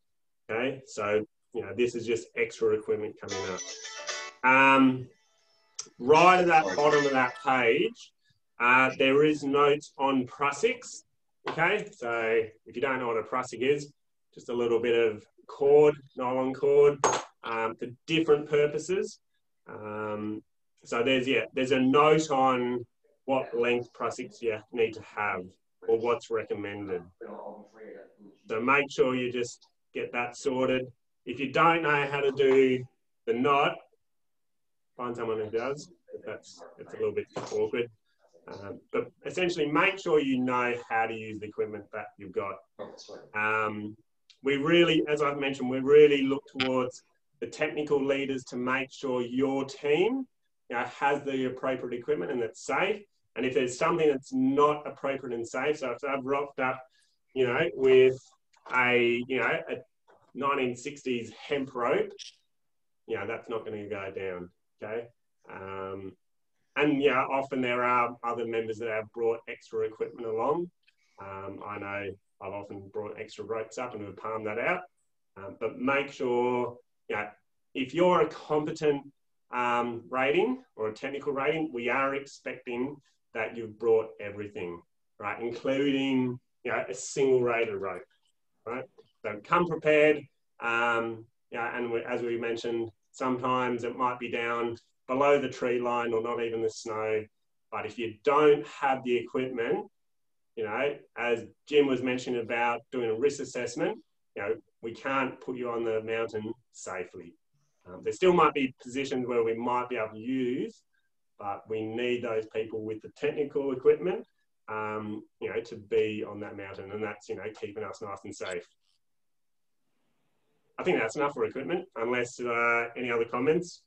Okay, so you know, this is just extra equipment coming up. Right at that bottom of that page, there is notes on prussics. Okay, so if you don't know what a prussic is, just a little bit of cord, nylon cord, for different purposes. So there's a note on what length prussics you need to have or what's recommended. So make sure you just get that sorted. If you don't know how to do the knot, find someone who does. It's a little bit awkward. But essentially make sure you know how to use the equipment that you've got. We really, as I've mentioned, we really look towards the technical leaders to make sure your team, you know, has the appropriate equipment and it's safe. And if there's something that's not appropriate and safe, so if I've rocked up, you know, with a 1960s hemp rope, you know, that's not going to go down, okay? And yeah, often there are other members that have brought extra equipment along. I know I've often brought extra ropes up and we've palmed that out. But make sure, you know, if you're a competent rating or a technical rating, we are expecting that you've brought everything, right? Including, you know, a single rated rope, right? So come prepared. Yeah, and as we mentioned, sometimes it might be down below the tree line or not even the snow. But if you don't have the equipment, you know, as Jim was mentioning about doing a risk assessment, you know, we can't put you on the mountain safely. There still might be positions where we might be able to use, but we need those people with the technical equipment, you know, to be on that mountain, and that's, you know, keeping us nice and safe. I think that's enough for equipment, unless any other comments.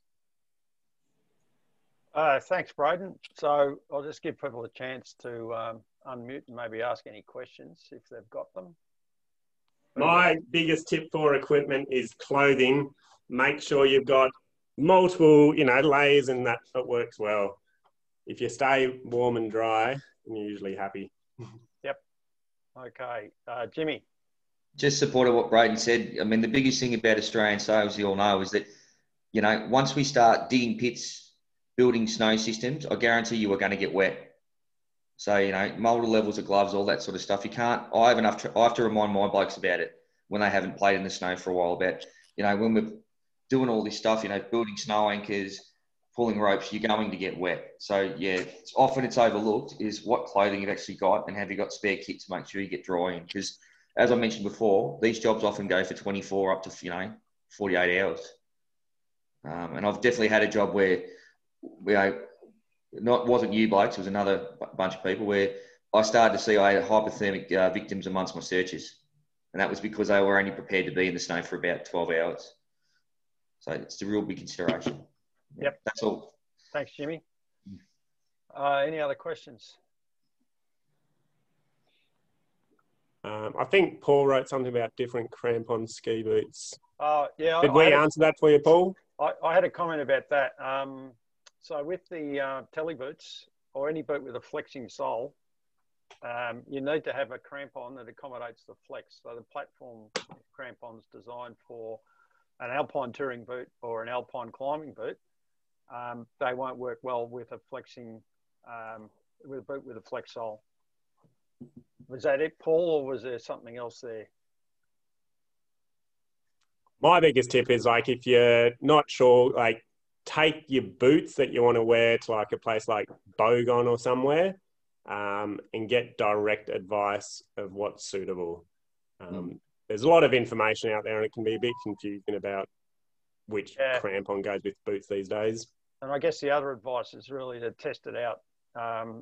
Thanks, Braden. So I'll just give people a chance to unmute and maybe ask any questions if they've got them. My biggest tip for equipment is clothing. Make sure you've got multiple, you know, layers and that it works well. If you stay warm and dry, you're usually happy. Yep. Okay. Jimmy. Just supported what Braden said. I mean, the biggest thing about Australian sales, you all know, is that, you know, once we start digging pits, building snow systems, I guarantee you are going to get wet. So, you know, multiple levels of gloves, all that sort of stuff. You can't, I have to remind my blokes about it when they haven't played in the snow for a while about, you know, when we're doing all this stuff, you know, building snow anchors, pulling ropes, you're going to get wet. So, yeah, often it's overlooked is what clothing you've actually got and have you got spare kit to make sure you get dry in. Because, as I mentioned before, these jobs often go for 24 up to, you know, 48 hours. And I've definitely had a job where, wasn't you blokes, it was another bunch of people where I started to see I had hypothermic victims amongst my searchers. And that was because they were only prepared to be in the snow for about 12 hours. So it's a real big consideration. Yep. That's all. Thanks, Jimmy. Any other questions? I think Paul wrote something about different crampon ski boots. Yeah. Did we answer that for you, Paul? I had a comment about that. So with the telly boots or any boot with a flexing sole, you need to have a crampon that accommodates the flex. So the platform crampon's designed for an alpine touring boot or an alpine climbing boot. They won't work well with a flexing, with a boot with a flex sole. Was that it, Paul, or was there something else there? My biggest tip is, like, if you're not sure, like, take your boots that you want to wear to like a place like Bogon or somewhere, and get direct advice of what's suitable. There's a lot of information out there and it can be a bit confusing about which crampon goes with boots these days. And I guess the other advice is really to test it out.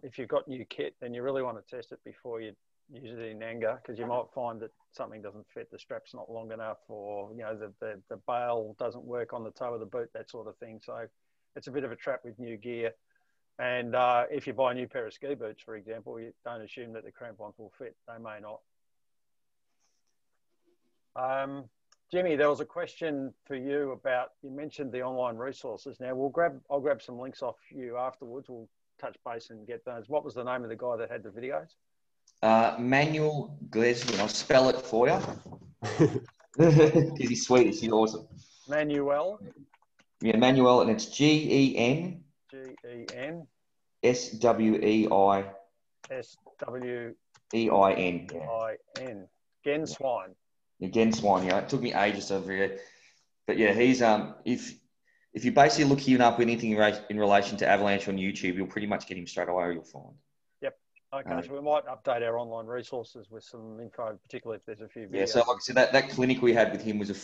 If you've got new kit, then you really want to test it before you use it in anger, because you might find that something doesn't fit, the strap's not long enough, or, you know, the bail doesn't work on the toe of the boot, that sort of thing. So it's a bit of a trap with new gear. And if you buy a new pair of ski boots, for example, you don't assume that the crampons will fit. They may not. Jimmy, there was a question for you about, you mentioned the online resources. Now I'll grab some links off you afterwards. We'll touch base and get those. What was the name of the guy that had the videos? Manuel Glesman. I'll spell it for you. Because he's Swedish. He's awesome. Manuel. Yeah, Manuel, and it's Gen. Gen. Swei. Swin. Genswein. Again, Swine, yeah. It took me ages to figure it. But yeah, he's if you basically look him up with anything in relation to Avalanche on YouTube, you'll pretty much get him straight away, you'll find. Yep. Okay, so we might update our online resources with some info, particularly if there's a few videos. Yeah, so like I said, that clinic we had with him was a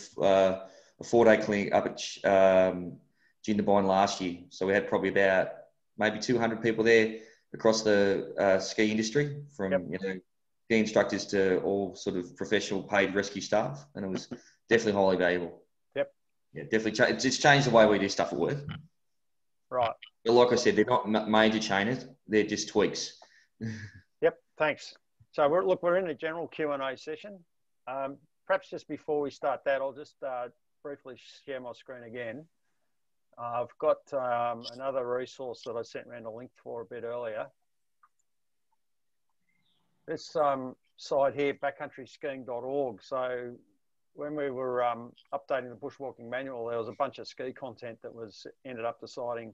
4-day clinic up at Jindabyne last year. So we had probably about maybe 200 people there across the ski industry, from you know, ski instructors to all sort of professional paid rescue staff, and it was definitely highly valuable. Yep. Yeah, definitely. It's changed the way we do stuff at work. Right. But like I said, they're not major changes; they're just tweaks. Yep. Thanks. So we're in a general Q&A session. Perhaps just before we start that, I'll just briefly share my screen again. I've got another resource that I sent around a link for a bit earlier. This site here, backcountryskiing.org. So when we were updating the bushwalking manual, there was a bunch of ski content that ended up deciding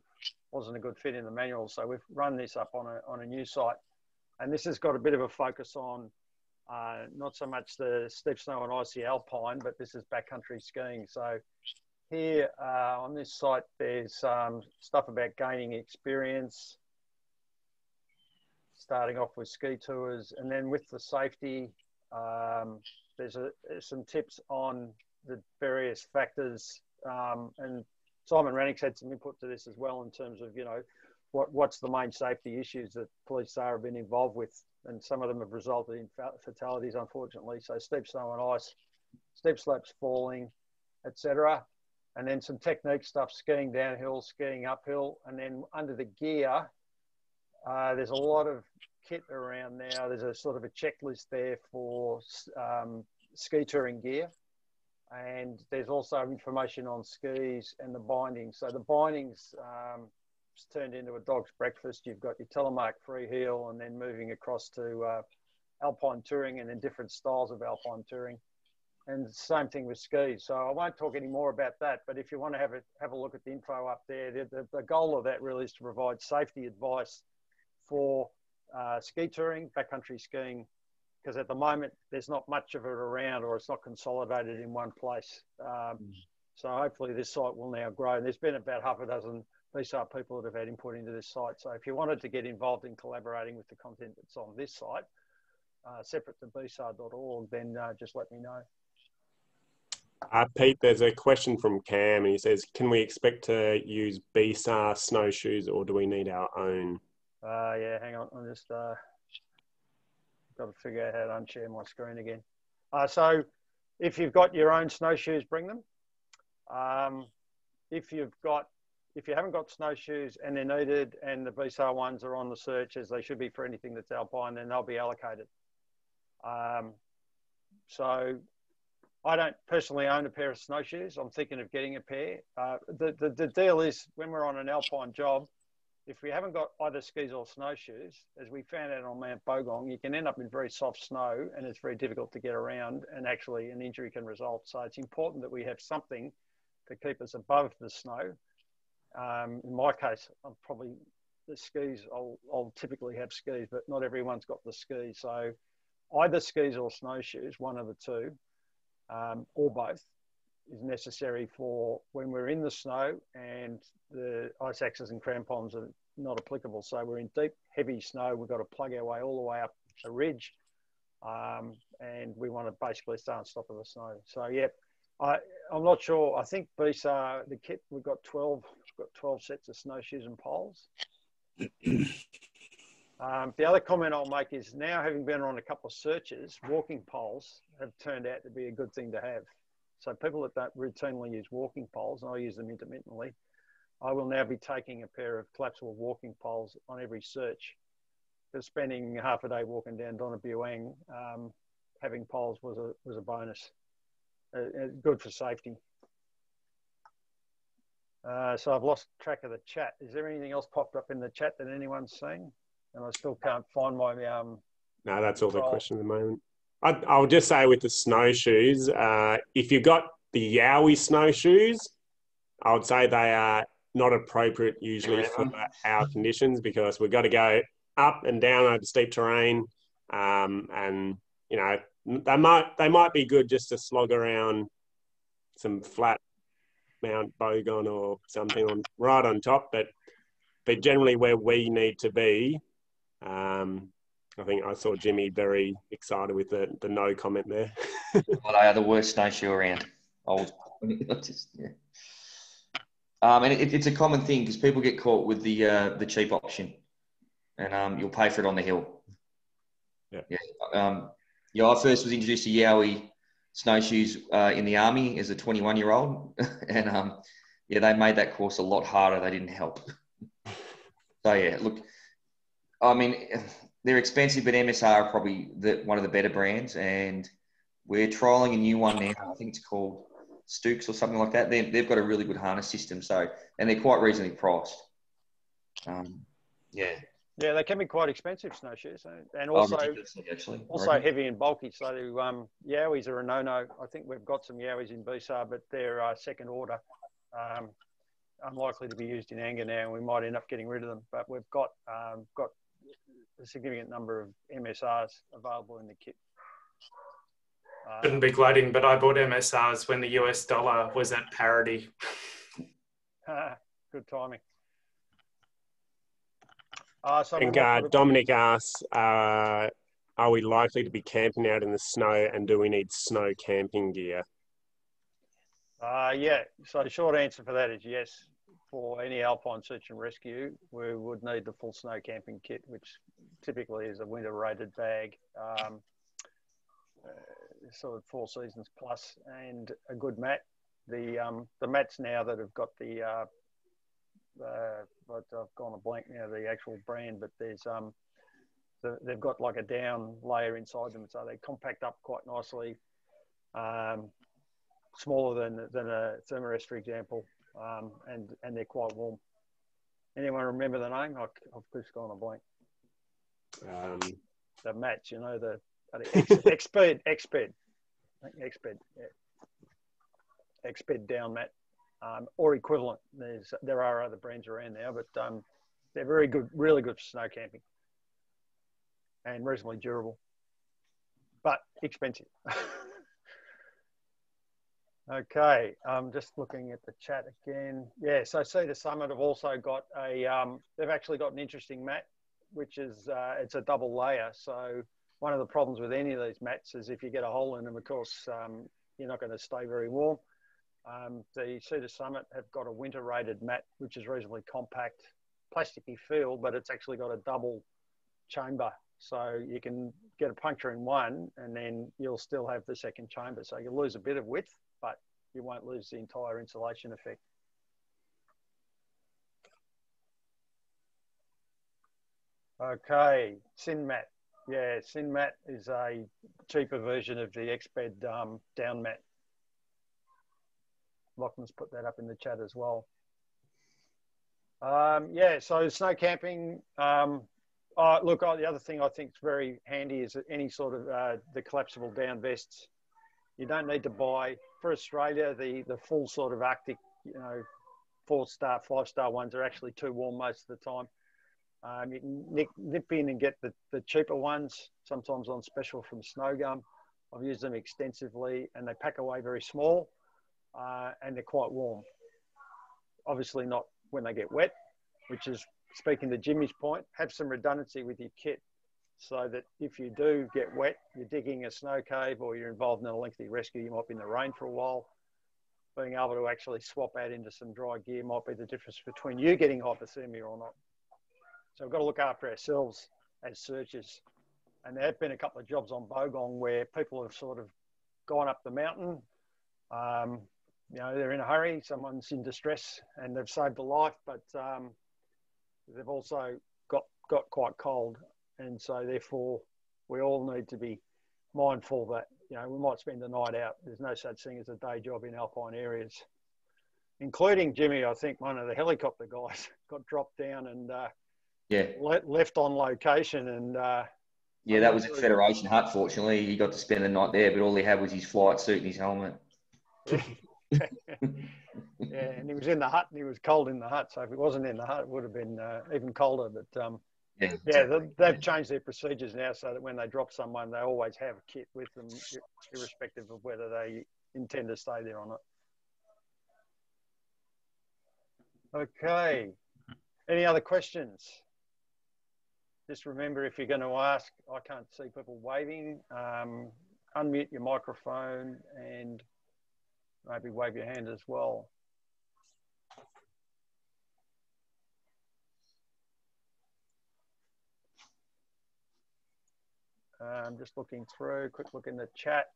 wasn't a good fit in the manual. So we've run this up on a new site, and this has got a bit of a focus on not so much the steep snow and icy alpine, but this is backcountry skiing. So here on this site, there's stuff about gaining experience, starting off with ski tours, and then with the safety, there's some tips on the various factors. And Simon Rennick's had some input to this as well in terms of, you know, what's the main safety issues that police have been involved with, and some of them have resulted in fatalities, unfortunately. So steep snow and ice, steep slopes falling, etc. And then some technique stuff, skiing downhill, skiing uphill, and then under the gear, there's a lot of kit around now. There's a sort of a checklist there for ski touring gear. And there's also information on skis and the bindings. So the bindings turned into a dog's breakfast. You've got your telemark free heel, and then moving across to alpine touring, and then different styles of alpine touring. And the same thing with skis. So I won't talk any more about that, but if you want to have a look at the info up there, the goal of that really is to provide safety advice for ski touring, backcountry skiing, because at the moment there's not much of it around, or it's not consolidated in one place. So hopefully this site will now grow. And there's been about half a dozen BSAR people that have had input into this site. So if you wanted to get involved in collaborating with the content that's on this site, separate to bsar.org, then just let me know. Pete, there's a question from Cam, and he says, can we expect to use BSAR snowshoes, or do we need our own? Yeah, hang on. I'm just got to figure out how to unshare my screen again. So if you've got your own snowshoes, bring them. If you haven't got snowshoes and they're needed, and the BSAR ones are on the search, as they should be for anything that's alpine, then they'll be allocated. So I don't personally own a pair of snowshoes. I'm thinking of getting a pair. The deal is, when we're on an alpine job, if we haven't got either skis or snowshoes, as we found out on Mount Bogong, you can end up in very soft snow, and it's very difficult to get around, and actually an injury can result. So it's important that we have something to keep us above the snow. In my case, I'm probably the skis. I'll typically have skis, but not everyone's got the skis. So either skis or snowshoes, one of the two, or both, is necessary for when we're in the snow and the ice axes and crampons are not applicable. So we're in deep, heavy snow. We've got to plug our way all the way up a ridge, and we want to basically stay on top of the snow. So yeah, I'm not sure. I think BSAR, the kit, we've got 12 sets of snowshoes and poles. The other comment I'll make is, now having been on a couple of searches, walking poles have turned out to be a good thing to have. So people that don't routinely use walking poles, and I use them intermittently, I will now be taking a pair of collapsible walking poles on every search. Because spending half a day walking down Donna Buang, having poles was a bonus. Good for safety. So I've lost track of the chat. Is there anything else popped up in the chat that anyone's seen? And I still can't find my... No, that's all the questions at the moment. I'll just say with the snowshoes, if you've got the Yowie snowshoes, I would say they are not appropriate usually for our conditions, because we've got to go up and down over steep terrain, and you know, they might be good just to slog around some flat Mount Bogong or something right on top, but generally where we need to be. I think I saw Jimmy very excited with the no comment there. Well, they are the worst snowshoe around. And it's a common thing, because people get caught with the cheap option, and you'll pay for it on the hill. Yeah. I first was introduced to Yowie snowshoes in the army as a 21-year-old, and they made that course a lot harder. They didn't help. So yeah, look, I mean, they're expensive, but MSR are probably one of the better brands, and we're trialing a new one now. I think it's called Stooks or something like that. They've got a really good harness system, and they're quite reasonably priced. Yeah, they can be quite expensive, snowshoes, and also heavy and bulky. So Yowies are a no-no. I think we've got some Yowies in BSAR, but they're second order. Unlikely to be used in anger now, and we might end up getting rid of them. But we've got a significant number of MSRs available in the kit. Shouldn't be gloating, but I bought MSRs when the US dollar was at parity. Good timing. I think Dominic asks, are we likely to be camping out in the snow, and do we need snow camping gear? Yeah, so the short answer for that is yes. For any alpine search and rescue, we would need the full snow camping kit, which typically is a winter rated bag, sort of 4 seasons plus, and a good mat. The mats now that have got but I've gone a blank now, the actual brand, but there's they've got like a down layer inside them, so they compact up quite nicely. Smaller than a Thermarest, for example, and they're quite warm. Anyone remember the name? I've just gone a blank. The mats, you know, the Exped. I think Exped, yeah. Exped down mat, or equivalent. There are other brands around now, but they're very good, really good for snow camping. and reasonably durable, but expensive. Okay, I'm just looking at the chat again. Yeah, so Cedar Summit have also got they've actually got an interesting mat, which is, it's a double layer. So one of the problems with any of these mats is if you get a hole in them, of course, you're not going to stay very warm. The Cedar Summit have got a winter rated mat, which is reasonably compact, plasticky feel, but it's actually got a double chamber. So you can get a puncture in one and then you'll still have the second chamber. So you'll lose a bit of width, but you won't lose the entire insulation effect. Okay, Sinmat. Yeah, Sinmat is a cheaper version of the Xbed down mat. Lachlan's put that up in the chat as well. Yeah, so snow camping. Look, the other thing I think is very handy is any sort of the collapsible down vests. You don't need to buy, for Australia, the full sort of Arctic, 4-star, 5-star ones are actually too warm most of the time. You can nip in and get the cheaper ones, sometimes on special from Snow Gum. I've used them extensively and they pack away very small and they're quite warm. Obviously not when they get wet, which is, speaking to Jimmy's point, have some redundancy with your kit so that if you do get wet, you're digging a snow cave or you're involved in a lengthy rescue, you might be in the rain for a while. Being able to actually swap out into some dry gear might be the difference between you getting hypothermia or not. So we've got to look after ourselves as searchers. And there have been a couple of jobs on Bogong where people have sort of gone up the mountain. They're in a hurry, someone's in distress and they've saved a life, but they've also got quite cold. And so therefore we all need to be mindful that, we might spend the night out. There's no such thing as a day job in alpine areas, including Jimmy. I think one of the helicopter guys got dropped down and left on location. And that was at Federation Hut, fortunately. He got to spend the night there, but all he had was his flight suit and his helmet. Yeah, and he was in the hut and he was cold in the hut. So if he wasn't in the hut, it would have been even colder. But they've changed their procedures now so that when they drop someone, they always have a kit with them, irrespective of whether they intend to stay there or not. Okay. Any other questions? Just remember, if you're going to ask, I can't see people waving, unmute your microphone and maybe wave your hand as well. I'm just looking through, quick look in the chat.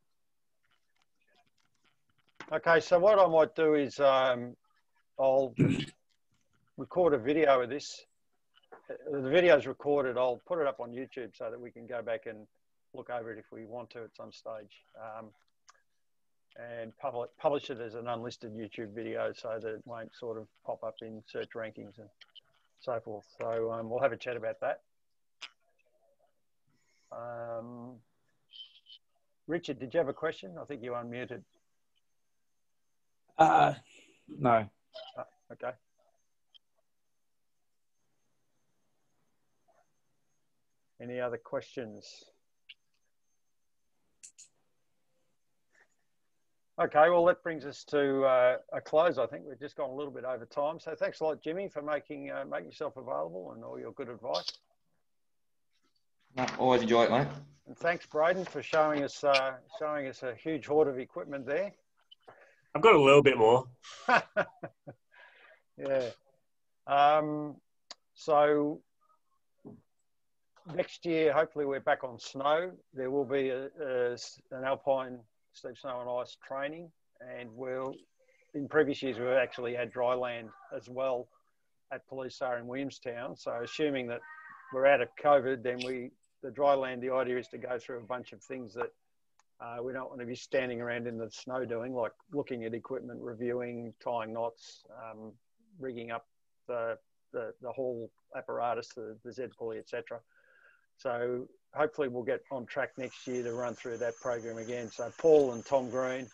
Okay, so what I might do is I'll record a video of this. The video is recorded. I'll put it up on YouTube so that we can go back and look over it if we want to at some stage. And publish it as an unlisted YouTube video so that it won't sort of pop up in search rankings and so forth. So we'll have a chat about that. Richard, did you have a question? I think you unmuted. No. Okay. Any other questions? Okay, well, that brings us to a close. I think we've just gone a little bit over time. So thanks a lot, Jimmy, for making yourself available and all your good advice. No, always enjoy it, mate. And thanks, Braden, for showing us a huge hoard of equipment there. I've got a little bit more. Yeah. So next year, hopefully, we're back on snow. There will be an alpine steep snow and ice training, and in previous years we've actually had dry land as well at BSAR in Williamstown. So assuming that we're out of COVID, then the dry land, the idea is to go through a bunch of things that we don't want to be standing around in the snow doing, like looking at equipment, reviewing, tying knots, rigging up the whole apparatus, the Z pulley, etc. So hopefully we'll get on track next year to run through that program again. So Paul and Tom Green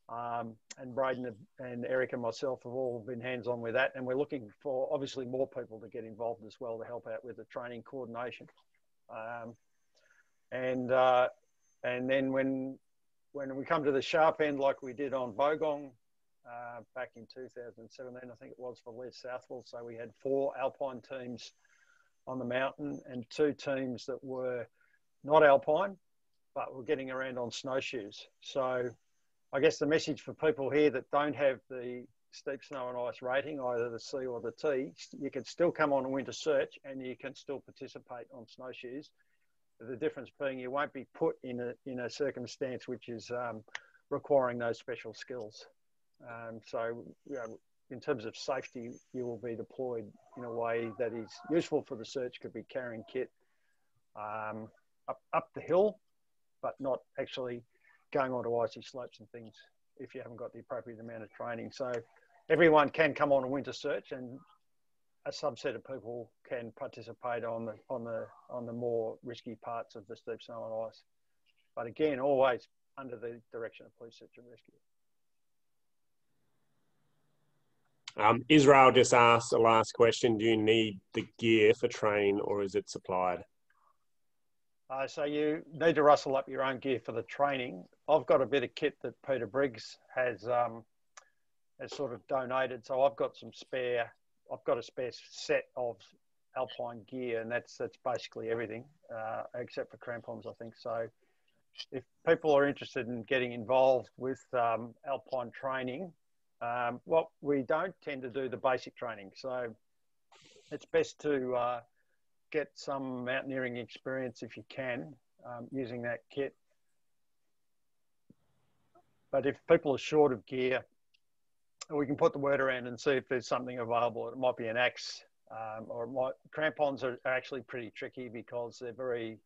and Braden and Eric and myself have all been hands-on with that. And we're looking for obviously more people to get involved as well to help out with the training coordination. And then when we come to the sharp end, like we did on Bogong back in 2017, I think it was, for Les Southwell. So we had 4 alpine teams on the mountain and 2 teams that were not alpine, but were getting around on snowshoes. So I guess the message for people here that don't have the steep snow and ice rating, either the C or the T, you can still come on a winter search and you can still participate on snowshoes. The difference being you won't be put in a circumstance which is requiring those special skills. So you know, in terms of safety, you will be deployed in a way that is useful for the search. Could be carrying kit up the hill, but not actually going onto icy slopes and things if you haven't got the appropriate amount of training. So everyone can come on a winter search, and a subset of people can participate on the more risky parts of the steep snow and ice. But again, always under the direction of police search and rescue. Israel just asked the last question: do you need the gear for training, or is it supplied? So you need to rustle up your own gear for the training. I've got a bit of kit that Peter Briggs has sort of donated. So I've got some spare. I've got a spare set of alpine gear, and that's basically everything except for crampons, I think. So if people are interested in getting involved with alpine training, well, we don't tend to do the basic training. So it's best to get some mountaineering experience if you can using that kit. But if people are short of gear, we can put the word around and see if there's something available. It might be an axe, crampons are actually pretty tricky because they're very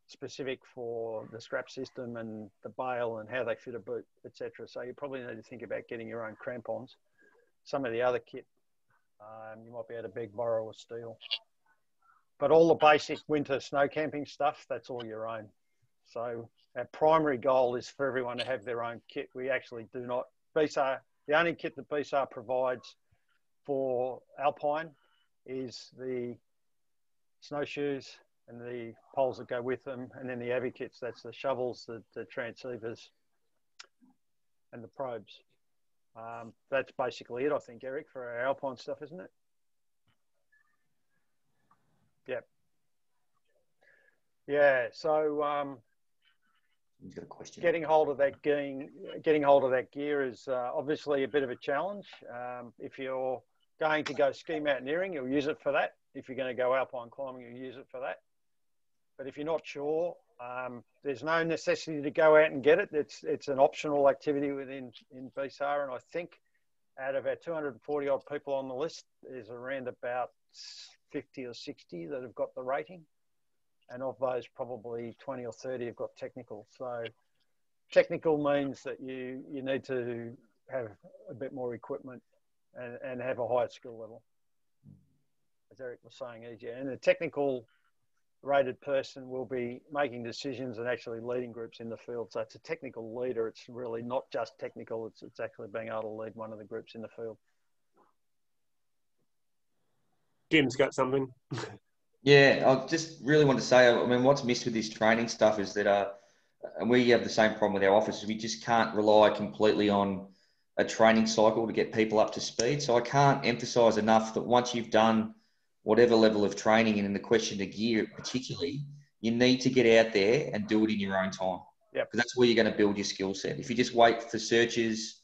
specific for the strap system and the bail and how they fit a boot, etc. So you probably need to think about getting your own crampons. Some of the other kit, you might be able to beg, borrow, or steal. But all the basic winter snow camping stuff, that's all your own. So our primary goal is for everyone to have their own kit. We actually do not, BSAR, the only kit that BSAR provides for alpine is the snowshoes and the poles that go with them, and then the Avi kits, that's the shovels, the transceivers, and the probes. That's basically it, I think, Eric, for our alpine stuff, isn't it? Yep. Yeah, so You've got a question. getting hold of that gear is obviously a bit of a challenge. If you're going to go ski mountaineering, you'll use it for that. If you're going to go alpine climbing, you'll use it for that. But if you're not sure, there's no necessity to go out and get it. It's an optional activity in BSAR, and I think out of our 240 odd people on the list, there's around about 50 or 60 that have got the rating, and of those probably 20 or 30 have got technical. So technical means that you need to have a bit more equipment and have a higher skill level, as Eric was saying earlier. And a technical rated person will be making decisions and actually leading groups in the field. So it's a technical leader. It's really not just technical, it's actually being able to lead one of the groups in the field. Jim's got something. Yeah, I just really want to say, I mean, what's missed with this training stuff is that, and we have the same problem with our offices, we just can't rely completely on a training cycle to get people up to speed. So I can't emphasize enough that once you've done whatever level of training, and in the question of gear particularly, you need to get out there and do it in your own time. Yeah, because that's where you're going to build your skill set. If you just wait for searches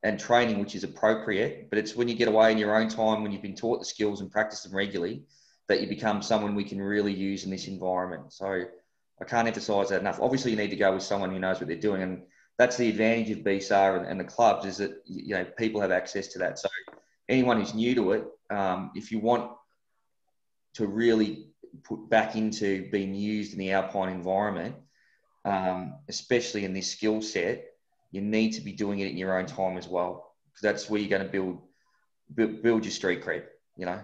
and training, which is appropriate, but it's when you get away in your own time, when you've been taught the skills and practice them regularly, that you become someone we can really use in this environment. So I can't emphasize that enough. Obviously, you need to go with someone who knows what they're doing, and that's the advantage of BSAR and the clubs, is that, you know, people have access to that. So anyone who's new to it, if you want to really put back into being used in the alpine environment, especially in this skill set, you need to be doing it in your own time as well, because that's where you're going to build your street cred, you know.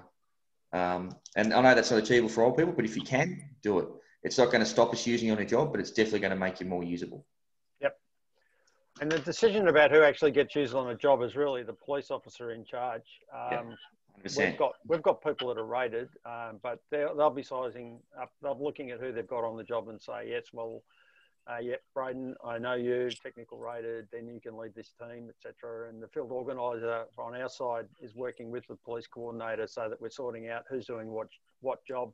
And I know that's not achievable for all people, but if you can, do it. It's not going to stop us using you on a job, but it's definitely going to make you more usable. Yep. And the decision about who actually gets used on a job is really the police officer in charge. Yeah. 100%. we've got people that are rated, but they'll be sizing up. They're looking at who they've got on the job and say, yes, well, yeah, Braden, I know you, technical rated, then you can lead this team, etc. And the field organiser on our side is working with the police coordinator so that we're sorting out who's doing what job.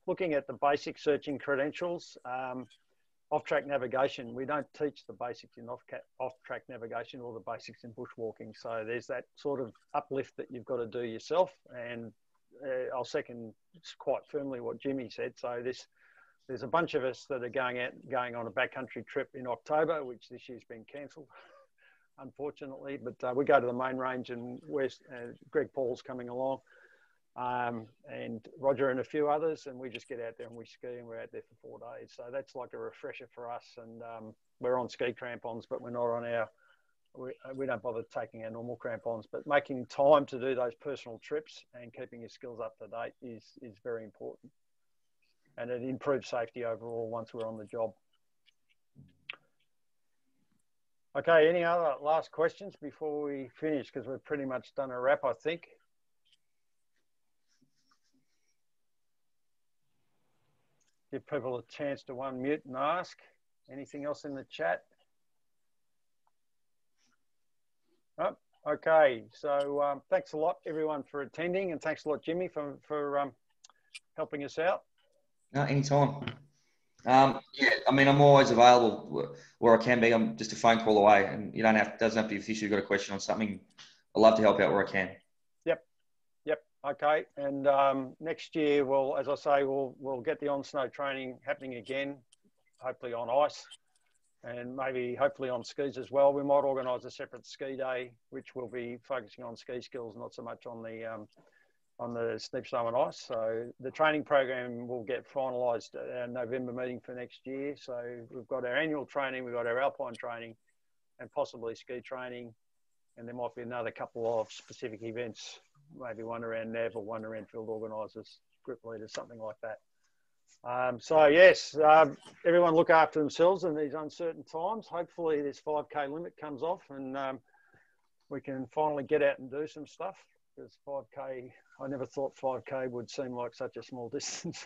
Looking at the basic searching credentials, off-track navigation, we don't teach the basics in off-track navigation or the basics in bushwalking. So there's that sort of uplift that you've got to do yourself. And I'll second quite firmly what Jimmy said. So there's a bunch of us that are going on a backcountry trip in October, which this year's been cancelled, unfortunately. But we go to the main range, and Greg Paul's coming along, and Roger and a few others, and we just get out there and we ski, and we're out there for 4 days. So that's like a refresher for us. And we're on ski crampons, but we're not on we don't bother taking our normal crampons. But making time to do those personal trips and keeping your skills up to date is very important. And it improves safety overall once we're on the job. Okay, any other last questions before we finish? Because we've pretty much done a wrap, I think. Give people a chance to unmute and ask. Anything else in the chat? Oh, okay, so thanks a lot, everyone, for attending. And thanks a lot, Jimmy, for helping us out. No, anytime. Yeah, I mean, I'm always available where I can be. I'm just a phone call away, and you doesn't have to be official. You've got a question on something. I'd love to help out where I can. Yep. Okay. And next year, as I say, we'll get the on-snow training happening again, hopefully on ice, and maybe hopefully on skis as well. We might organise a separate ski day, which will be focusing on ski skills, not so much on the steep snow and ice. So the training program will get finalised at our November meeting for next year. So we've got our annual training, we've got our alpine training, and possibly ski training. And there might be another couple of specific events, maybe one around NAV or one around field organisers, group leaders, something like that. So yes, everyone look after themselves in these uncertain times. Hopefully this 5K limit comes off and we can finally get out and do some stuff. Because 5K, I never thought 5K would seem like such a small distance.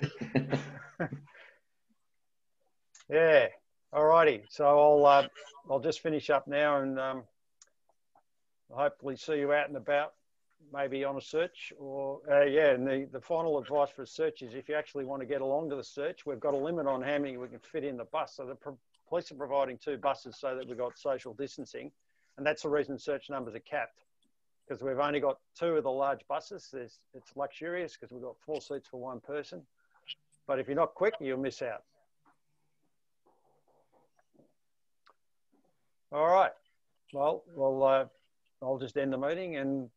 Yeah, alrighty. So I'll just finish up now, and I'll hopefully see you out and about, maybe on a search, or and the final advice for a search is if you actually want to get along to the search, we've got a limit on how many we can fit in the bus. So the police are providing 2 buses so that we've got social distancing, and that's the reason search numbers are capped. Because we've only got 2 of the large buses. It's luxurious because we've got 4 seats for 1 person. But if you're not quick, you'll miss out. All right. Well, I'll just end the meeting and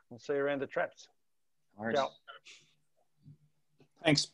we'll see you around the traps. All right. Ciao. Thanks.